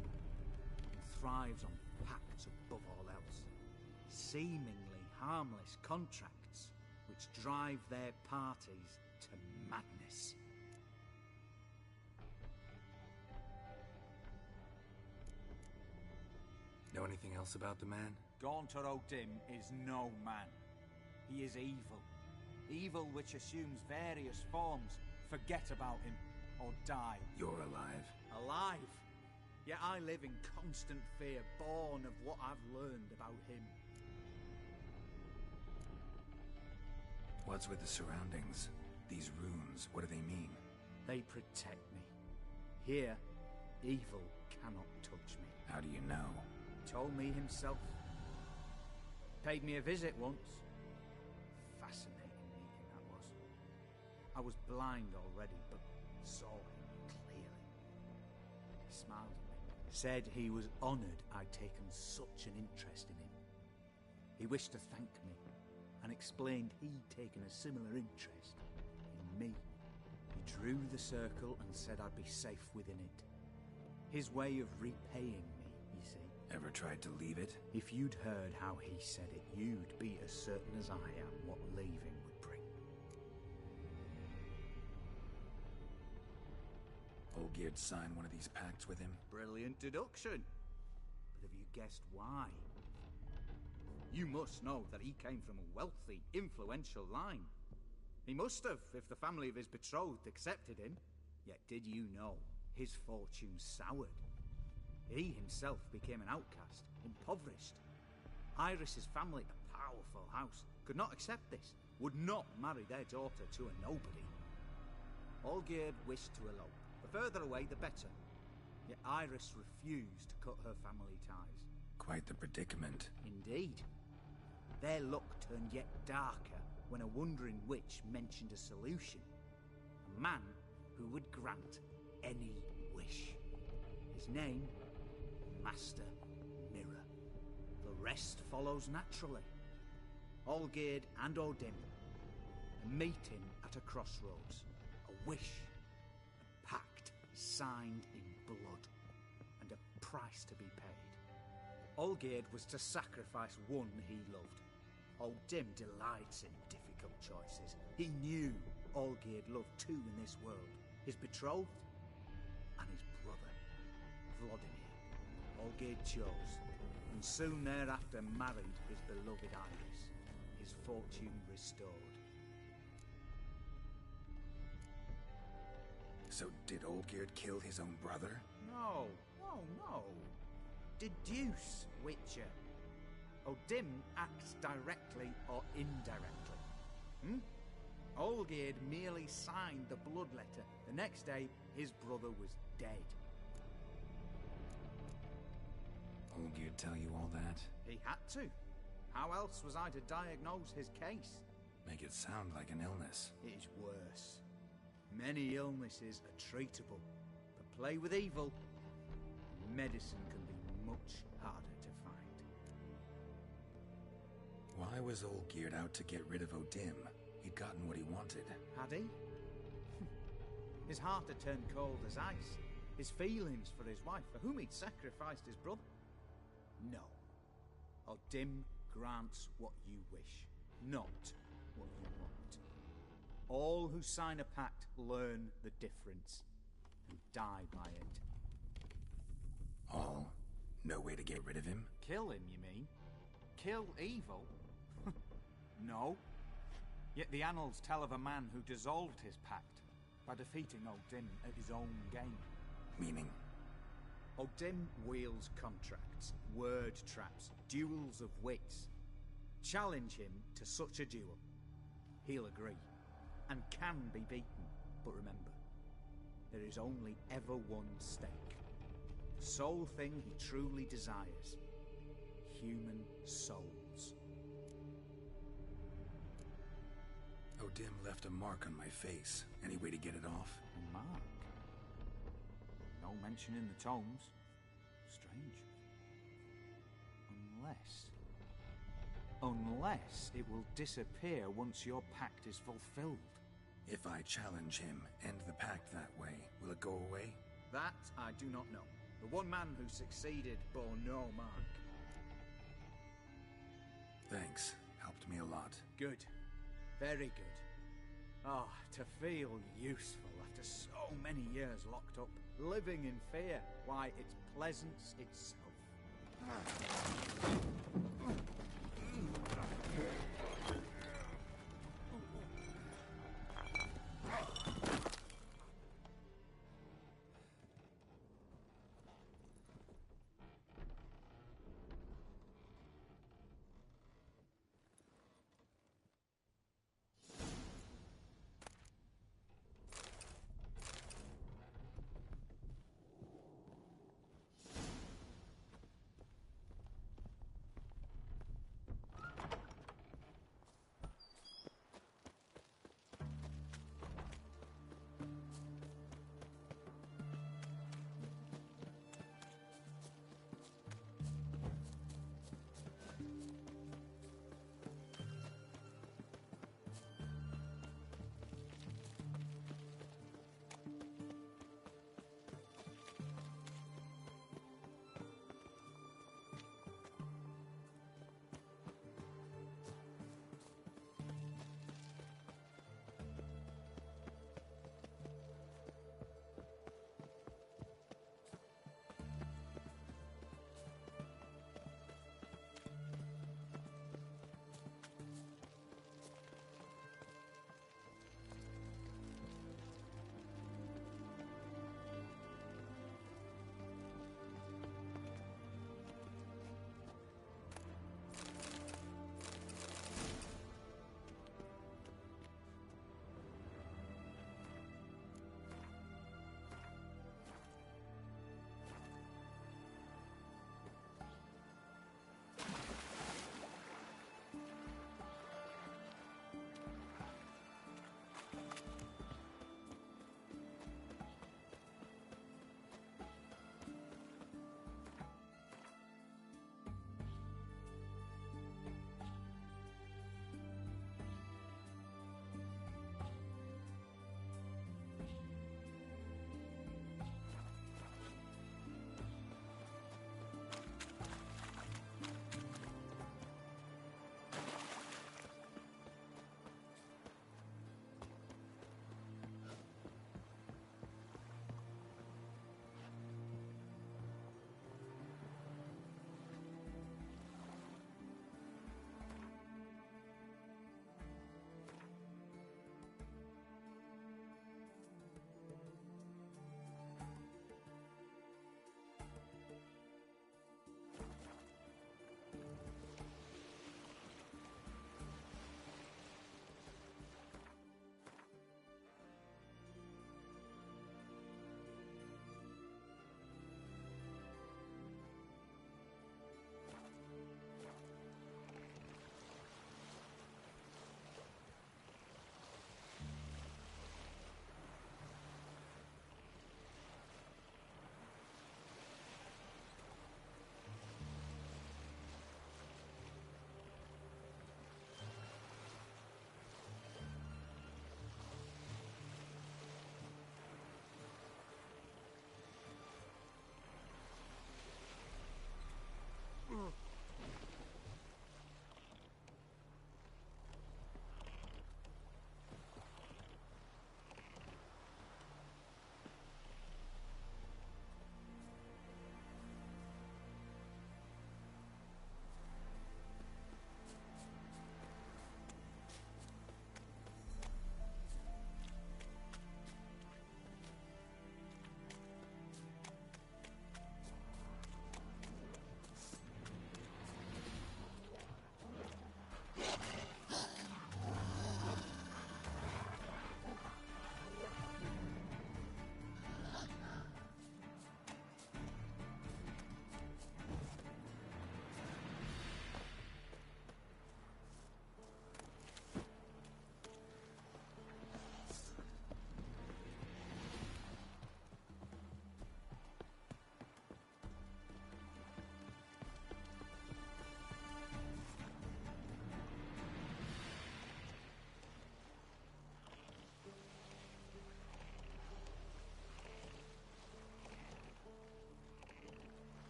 and thrives on pacts above all else. Seemingly harmless contracts which drive their parties to madness. Know anything else about the man? Gaunter O'Dim is no man. He is evil. Evil which assumes various forms. Forget about him, or die. You're alive. Alive? Yet I live in constant fear, born of what I've learned about him. What's with the surroundings? These runes, what do they mean? They protect me. Here, evil cannot touch me. How do you know? He told me himself. Paid me a visit once. Fascinating meeting that was. I was blind already, but saw him clearly. He smiled at me. Said he was honoured I'd taken such an interest in him. He wished to thank me, and explained he'd taken a similar interest in me. He drew the circle and said I'd be safe within it. His way of repaying me, you see. Ever tried to leave it? If you'd heard how he said it, you'd be as certain as I am what leaving would bring. Olgierd signed one of these pacts with him? Brilliant deduction. But have you guessed why? You must know that he came from a wealthy, influential line. He must have, if the family of his betrothed accepted him. Yet did you know his fortune soured? He himself became an outcast, impoverished. Iris's family, a powerful house, could not accept this, would not marry their daughter to a nobody. Olgierd wished to elope. The further away, the better. Yet Iris refused to cut her family ties. Quite the predicament. Indeed. Their luck turned yet darker when a wandering witch mentioned a solution. A man who would grant any wish. His name, Master Mirror. The rest follows naturally. Olgierd and Odin, a meeting at a crossroads, a wish, a pact signed in blood, and a price to be paid. Olgierd was to sacrifice one he loved. Odin delights in difficult choices. He knew Olgierd loved two in this world, his betrothed and his brother, Vladimir. Olgierd chose, and soon thereafter married his beloved Iris, his fortune restored. So did Olgierd kill his own brother? No. Deduce, Witcher. Odin acts directly or indirectly. Olgierd merely signed the blood letter. The next day, his brother was dead. Olgierd tell you all that? He had to. How else was I to diagnose his case? Make it sound like an illness. It is worse. Many illnesses are treatable, but play with evil, medicine can be much harder to find. Why was Olgierd out to get rid of Odin? He'd gotten what he wanted. Had he? His heart had turned cold as ice. His feelings for his wife, for whom he'd sacrificed his brother. No. Odin grants what you wish, not what you want. All who sign a pact learn the difference and die by it. All? No way to get rid of him? Kill him, you mean? Kill evil? No. Yet the annals tell of a man who dissolved his pact by defeating Odin at his own game. Meaning? Odin wields contracts, word traps, duels of wits. Challenge him to such a duel. He'll agree, and can be beaten. But remember, there is only ever one stake. The sole thing he truly desires. Human souls. Odin left a mark on my face. Any way to get it off? A mark? No mention in the tomes. Strange. Unless it will disappear once your pact is fulfilled. If I challenge him, end the pact that way, will it go away? That I do not know. The one man who succeeded bore no mark. Thanks. Helped me a lot. Good. Very good. Ah, to feel useful after so many years locked up, living in fear. Why, it's pleasance itself.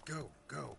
Go, go.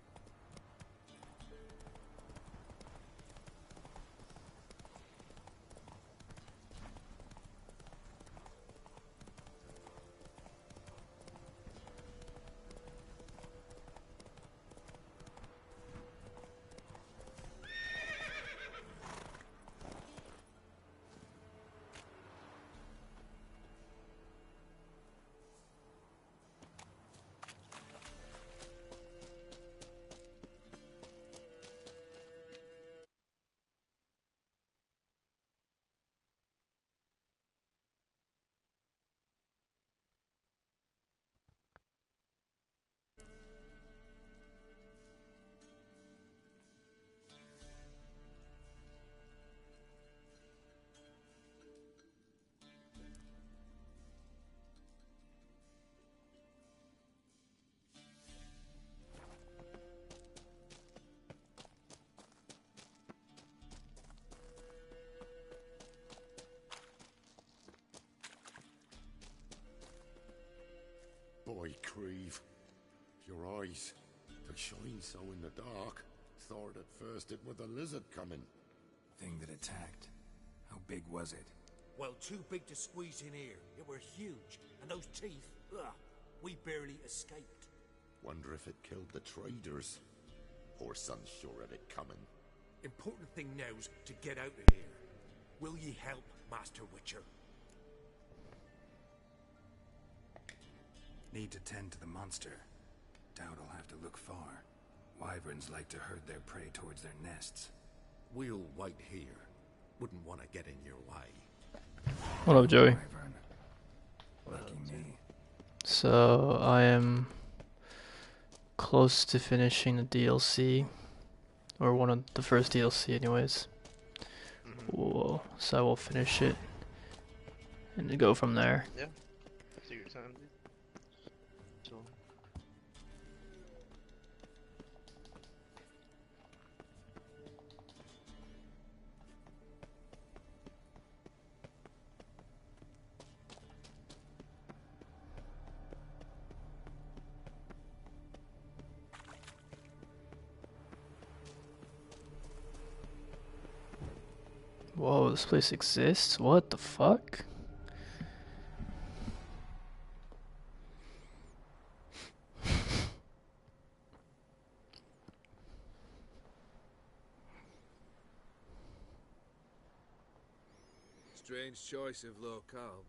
Boy, Creve, your eyes, they shine so in the dark. Thought at first it were the lizard coming. Thing that attacked. How big was it? Well, too big to squeeze in here. It were huge, and those teeth, ugh, we barely escaped. Wonder if it killed the traders. Or son's sure of it coming. Important thing now's to get out of here. Will ye help, Master Witcher? Need to tend to the monster. Doubt I'll have to look far. Wyverns like to herd their prey towards their nests. We'll wait here. Wouldn't want to get in your way. What up, Joey? Wyvern. Lucky me. So, I am close to finishing the DLC. Or one of the first DLC anyways. Whoa. So I will finish it. And go from there. Yeah. Take your time, dude. So. Whoa, this place exists? What the fuck? Strange choice of locale.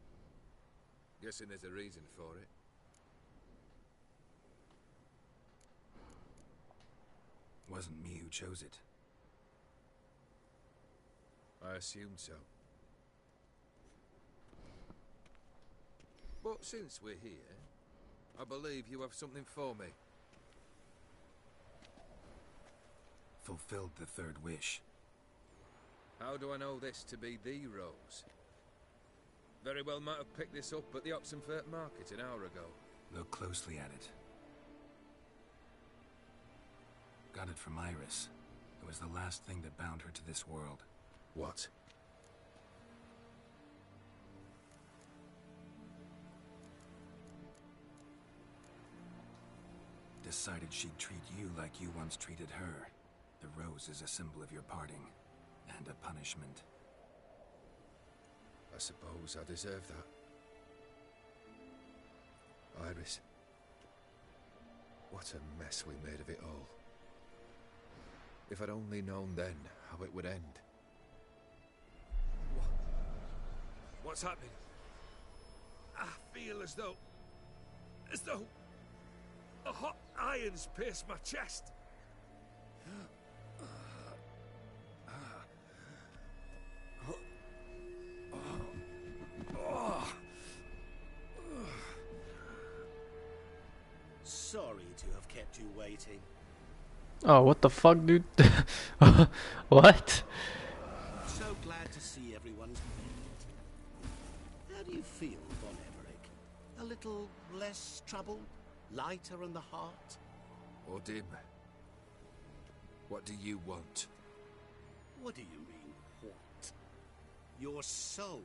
Guessing there's a reason for it. Wasn't me who chose it. I assumed so. But since we're here, I believe you have something for me. Fulfilled the third wish. How do I know this to be the rose? Very well might have picked this up at the Oxenfurt market an hour ago. Look closely at it. Got it from Iris. It was the last thing that bound her to this world. What? Decided she'd treat you like you once treated her. The rose is a symbol of your parting, and a punishment. I suppose I deserve that. Iris. What a mess we made of it all. If I'd only known then how it would end. What's happening? I feel as though a hot iron's pierced my chest. Sorry to have kept you waiting. Oh, what the fuck, dude? What? So glad to see everyone's made it. How do you feel, Von Emmerich? A little less troubled? Lighter in the heart? Odim, what do you want? What do you mean, what? Your soul.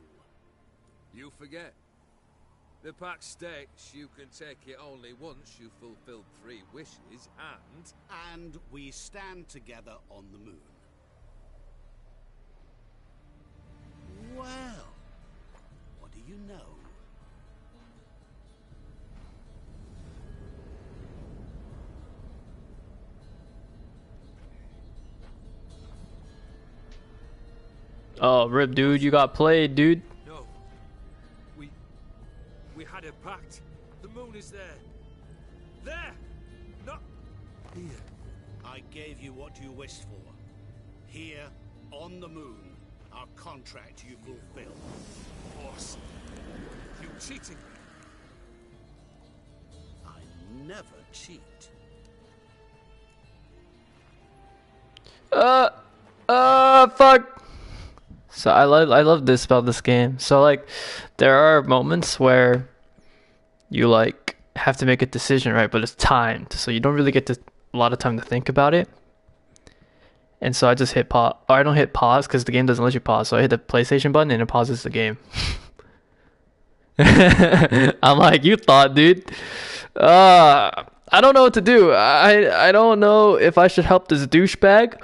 You forget. The pact states you can take it only once you've fulfilled 3 wishes, and... And we stand together on the moon. Well, what do you know? Oh, rip, dude, you got played, dude. No. We had a pact. The moon is there. There! Not here. I gave you what you wished for. Here, on the moon, our contract you fulfilled. Boss, you cheating me. I never cheat. Fuck. So I love this about this game. So like, there are moments where you like have to make a decision, right? But it's timed, so you don't really get a lot of time to think about it. And so I just hit pause, or I don't hit pause because the game doesn't let you pause. So I hit the PlayStation button and it pauses the game. I'm like, you thought, dude. I don't know what to do. I don't know if I should help this douchebag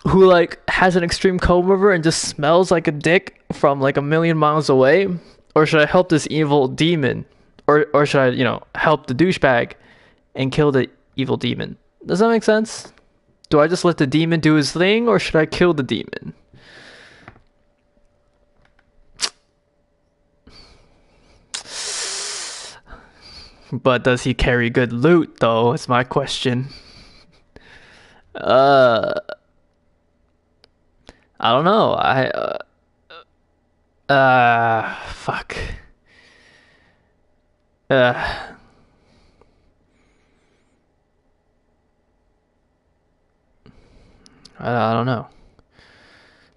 who like has an extreme comb over and just smells like a dick from like a million miles away, or should I help this evil demon, or should I, you know, help the douchebag and kill the evil demon? Does that make sense? Do I just let the demon do his thing, or should I kill the demon? But does he carry good loot though? Is my question. I don't know. Fuck. I don't know.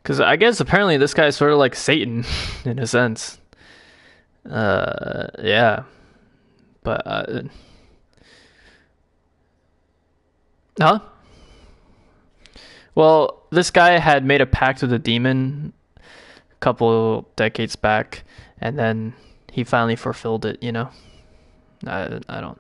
Because I guess apparently this guy's sort of like Satan in a sense. Yeah. But, huh? Well, this guy had made a pact with a demon a couple decades back, and then he finally fulfilled it, you know? I don't...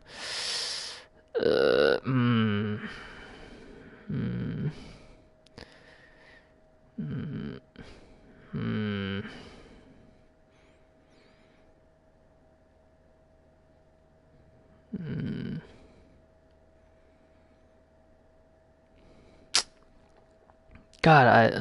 God,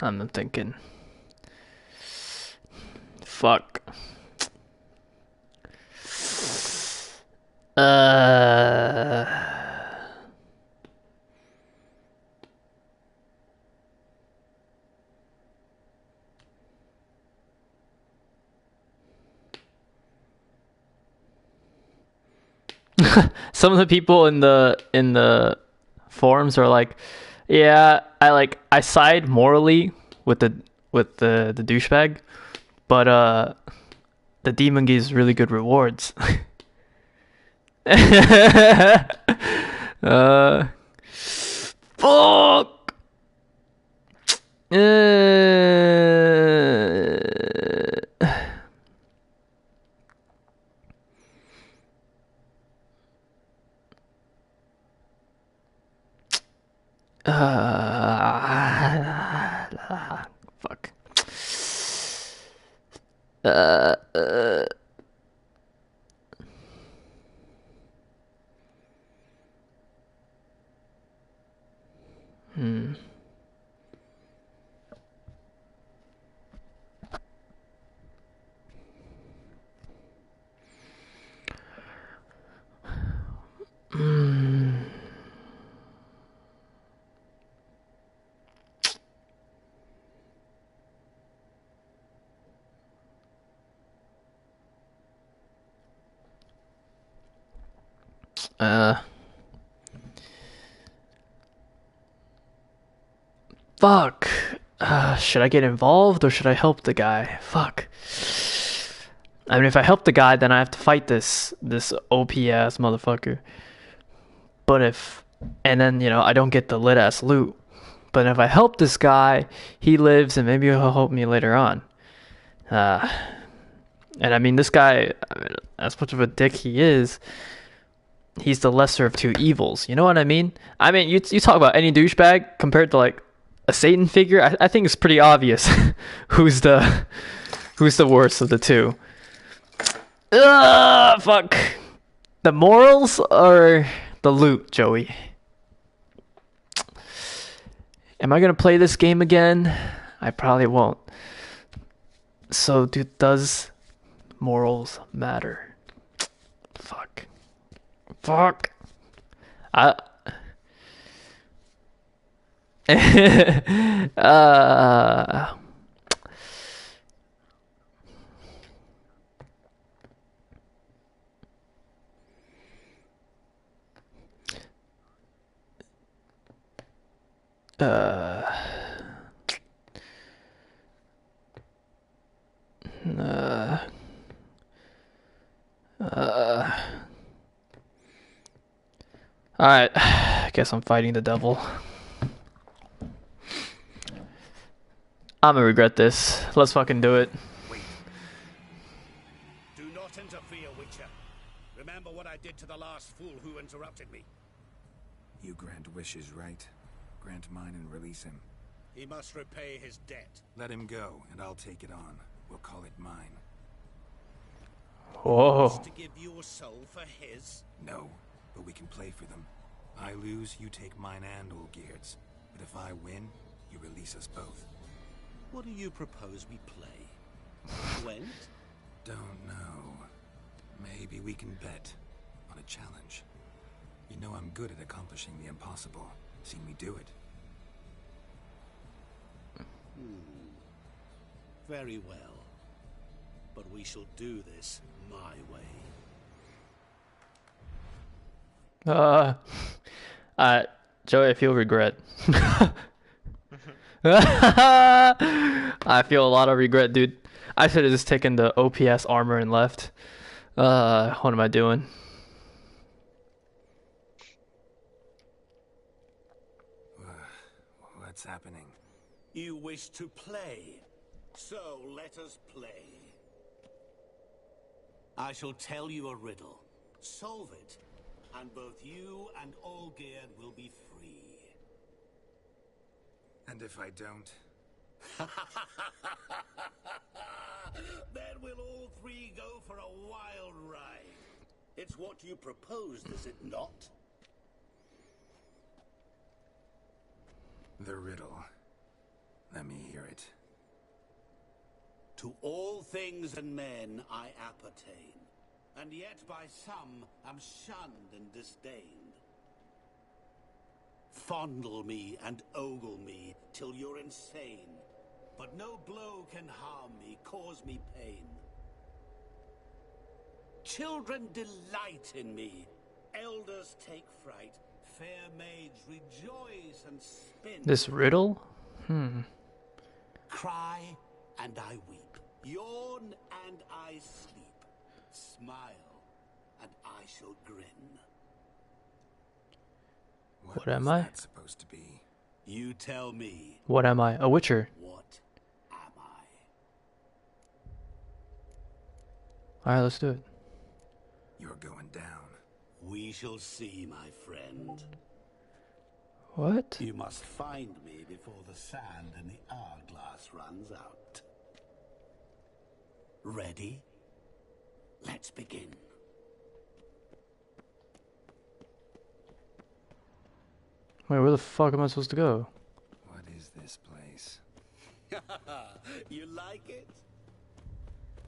I'm thinking. Fuck. Some of the people in the forums are like, yeah, I side morally with the douchebag, but the demon gives really good rewards. Fuck. Fuck. Fuck. Should I get involved or should I help the guy? Fuck. I mean, if I help the guy, then I have to fight this OP ass motherfucker. But and then, you know, I don't get the lit ass loot. But if I help this guy, he lives and maybe he'll help me later on. And I mean, this guy, as much of a dick he is, he's the lesser of two evils. You know what I mean? I mean, you talk about any douchebag compared to like a Satan figure. I think it's pretty obvious who's the worst of the two. Fuck. The morals or the loot, Joey? Am I gonna play this game again? I probably won't. So, dude, does morals matter? Fuck. Alright, I guess I'm fighting the devil. I'm gonna regret this. Let's fucking do it. Do not interfere, Witcher. Remember what I did to the last fool who interrupted me. You grant wishes, right? Grant mine and release him. He must repay his debt. Let him go, and I'll take it on. We'll call it mine. Whoa. To give your soul for his? No, but we can play for them. I lose, you take mine and Olgierd's. But if I win, you release us both. What do you propose we play? Gwent? Don't know. Maybe we can bet on a challenge. You know I'm good at accomplishing the impossible. Seen me do it. Very well. But we shall do this my way. Joey, I feel regret. I feel a lot of regret, dude. I should have just taken the OPS armor and left. What am I doing? What's happening? You wish to play, so let us play. I shall tell you a riddle. Solve it, and both you and Olgierd will be free. And if I don't? Then we'll all three go for a wild ride. It's what you proposed, is it not? The riddle. Let me hear it. To all things and men I appertain, and yet by some am shunned and disdained. Fondle me and ogle me till you're insane, but no blow can harm me, cause me pain. Children delight in me, elders take fright, fair maids rejoice and spin. This riddle? Cry and I weep, yawn and I sleep, smile and I shall grin. What am I? That supposed to be? You tell me. What am I? A Witcher. What am I? Alright, let's do it. You're going down. We shall see, my friend. What? You must find me before the sand in the hourglass runs out. Ready? Let's begin. Wait, where the fuck am I supposed to go? What is this place? You like it?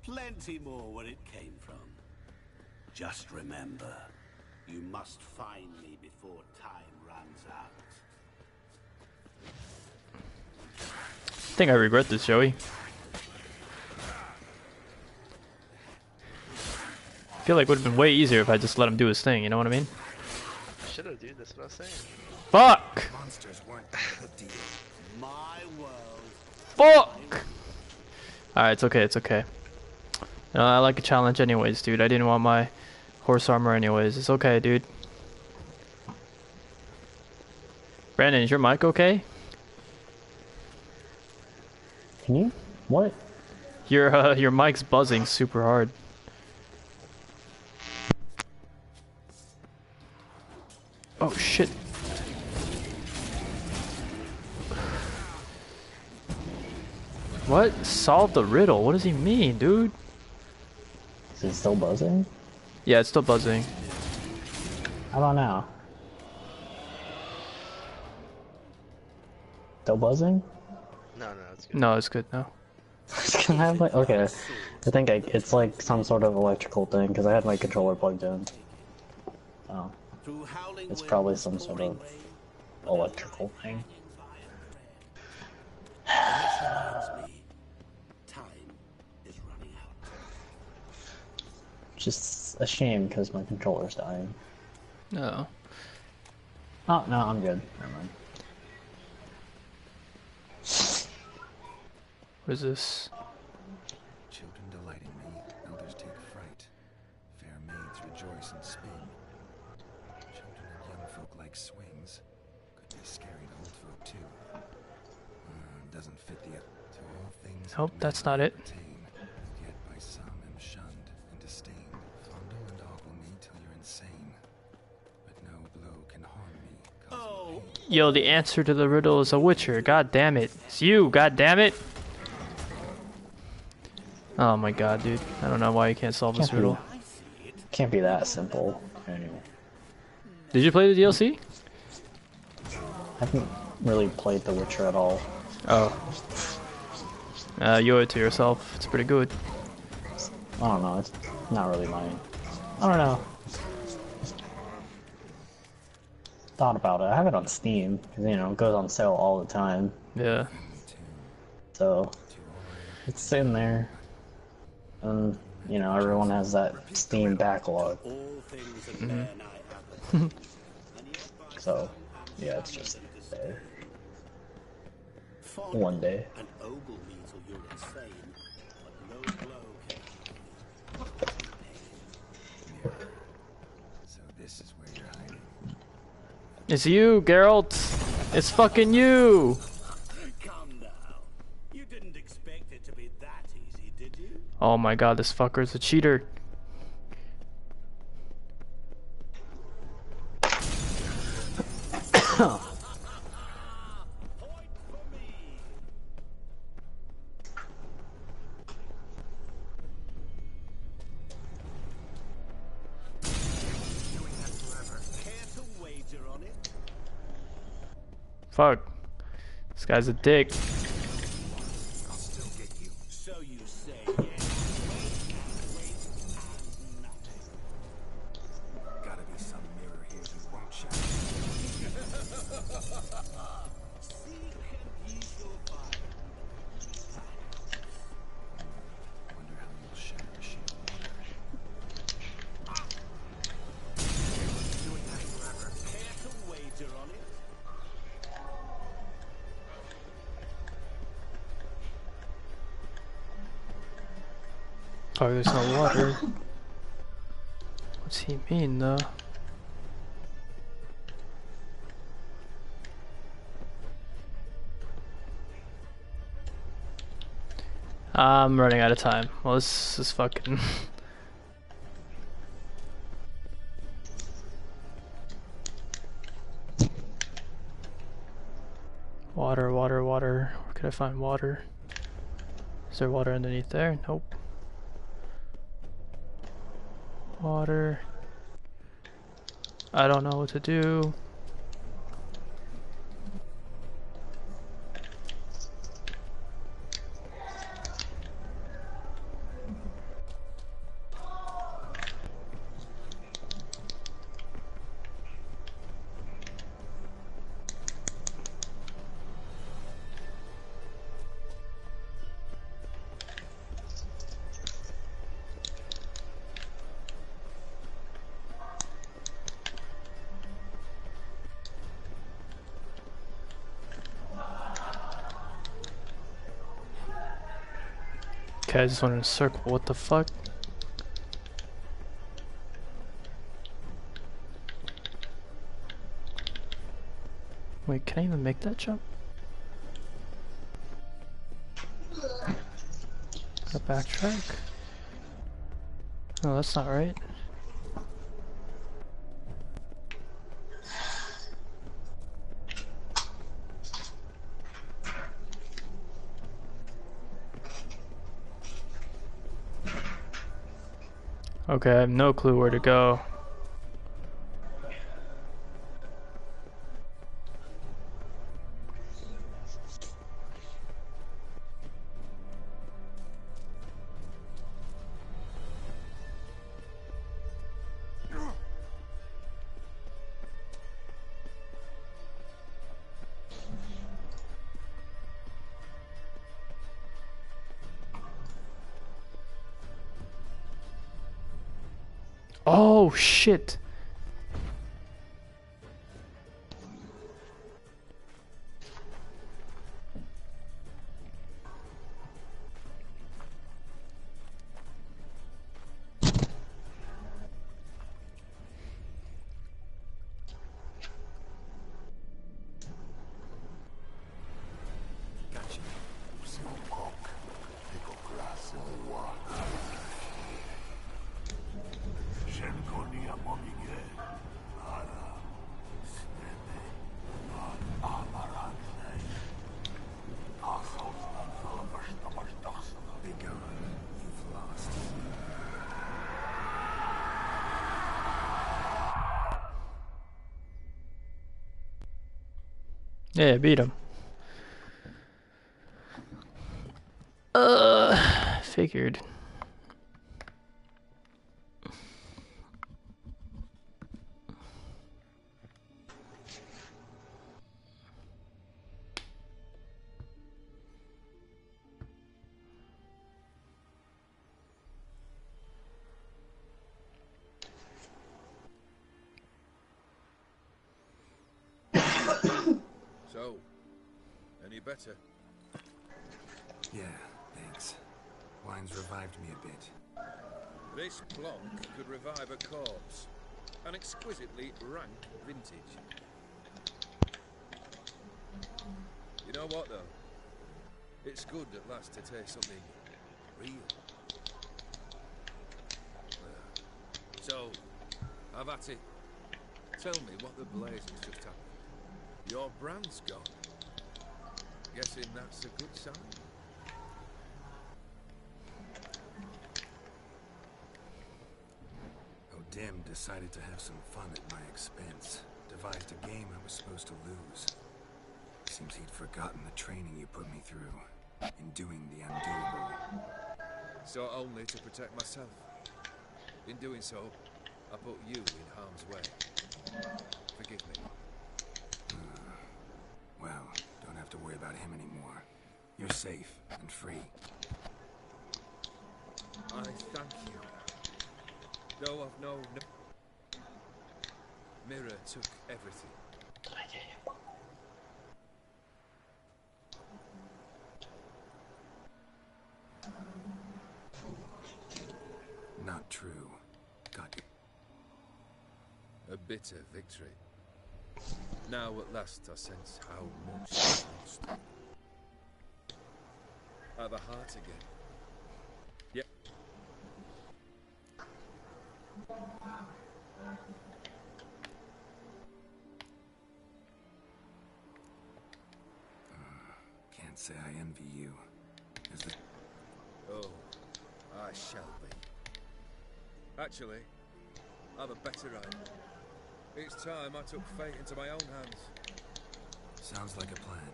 Plenty more where it came from. Just remember, you must find me before time runs out. I think I regret this, Joey. I feel like it would have been way easier if I just let him do his thing, you know what I mean? Should've, dude, that's what I was saying. Fuck! Monsters weren't that big deal. My world. Fuck! Alright, it's okay, it's okay. I like a challenge anyways, dude. I didn't want my horse armor anyways. It's okay, dude. Brandon, is your mic okay? Can you? What? Your mic's buzzing super hard. Oh shit. What? Solve the riddle? What does he mean, dude? Is it still buzzing? Yeah, it's still buzzing. How about now? Still buzzing? No, it's good. No, it's good now. Can I have my... Okay, I think it's like some sort of electrical thing, because I had my controller plugged in. Oh. It's probably some sort of electrical thing. Just a shame, because my controller's dying. No. Oh, no, I'm good. Never mind. What is this? Children delight in me, elders take fright. Fair maids rejoice and spin. Children and young folk like swings. Could be scary to old folk too. Doesn't fit the to all things. Nope, that's not it. Yet by some am shunned and disdained. Fondle and ogle me till you're insane. But no blow can harm me. Cause Yo, the answer to the riddle is a witcher. God damn it. It's you, god damn it. Oh my god, dude. I don't know why you can't solve this riddle. Can't be that simple. Anyway. Did you play the DLC? I haven't really played The Witcher at all. Oh. You owe it to yourself. It's pretty good. I don't know. It's not really mine. I don't know. Thought about it. I have it on Steam. 'Cause, you know, it goes on sale all the time. Yeah. So, it's in there. And, you know, everyone has that Steam backlog. Mm-hmm. So, yeah, it's just there. One day. so this is where you're hiding. It's you, Geralt. It's fucking you. Oh my god, this fucker's a cheater. Fuck. This guy's a dick. Oh, there's no water. What's he mean, though? I'm running out of time. Well, this is fucking... Water, water, water. Where could I find water? Is there water underneath there? Nope. Water. I don't know what to do. Okay, I just went in a circle. What the fuck? Wait, can I even make that jump? Gotta backtrack? Oh, that's not right. Okay, I have no clue where to go. Oh shit! Yeah, I beat him. Figured. So, any better? Yeah, thanks. Wine's revived me a bit. This Blanc could revive a corpse. An exquisitely rank vintage. You know what, though? It's good at last to taste something real. So, have at it. Tell me what the blazes just happened. Your brand's gone. Guessing that's a good sign? Dim decided to have some fun at my expense. Devised a game I was supposed to lose. Seems he'd forgotten the training you put me through in doing the undoable. So only to protect myself. In doing so, I put you in harm's way. Forgive me. Well, don't have to worry about him anymore. You're safe and free. I thank you. Though I've known... Mirror took everything. Not true. Got you. A bitter victory. Now at last I sense how much I've lost. I have a heart again. Yep. Can't say I envy you. Oh, I shall be. Actually, I've a better idea. It's time I took fate into my own hands. Sounds like a plan.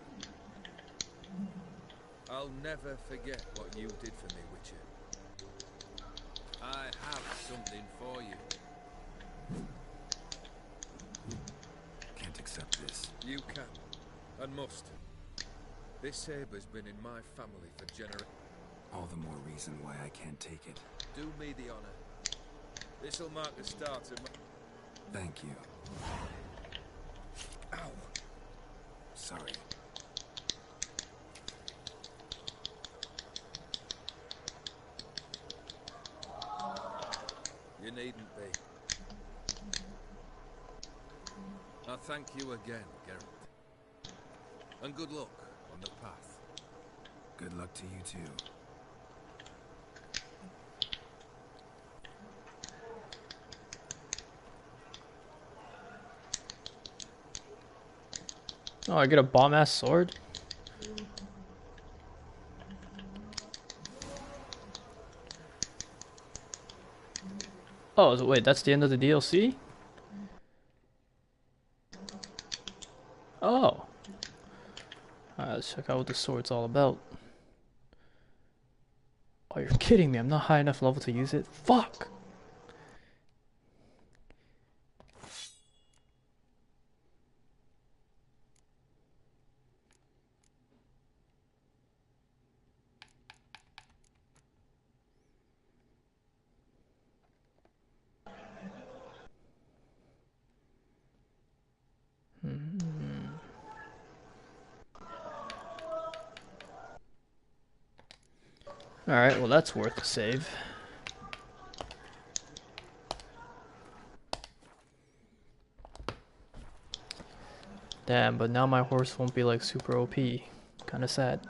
I'll never forget what you did for me, Witcher. I have something for you. Can't accept this. You can, and must. This saber's been in my family for generations. All the more reason why I can't take it. Do me the honor. This'll mark the start of my... Thank you. Ow! Sorry. needn't be. I thank you again, Geralt. And good luck on the path. Good luck to you too. Oh, I get a bomb-ass sword? Oh, so wait, that's the end of the DLC? Oh. Alright, let's check out what the sword's all about. Oh, you're kidding me. I'm not high enough level to use it? Fuck! Alright, well that's worth the save. Damn, but now my horse won't be like super OP. Kinda sad.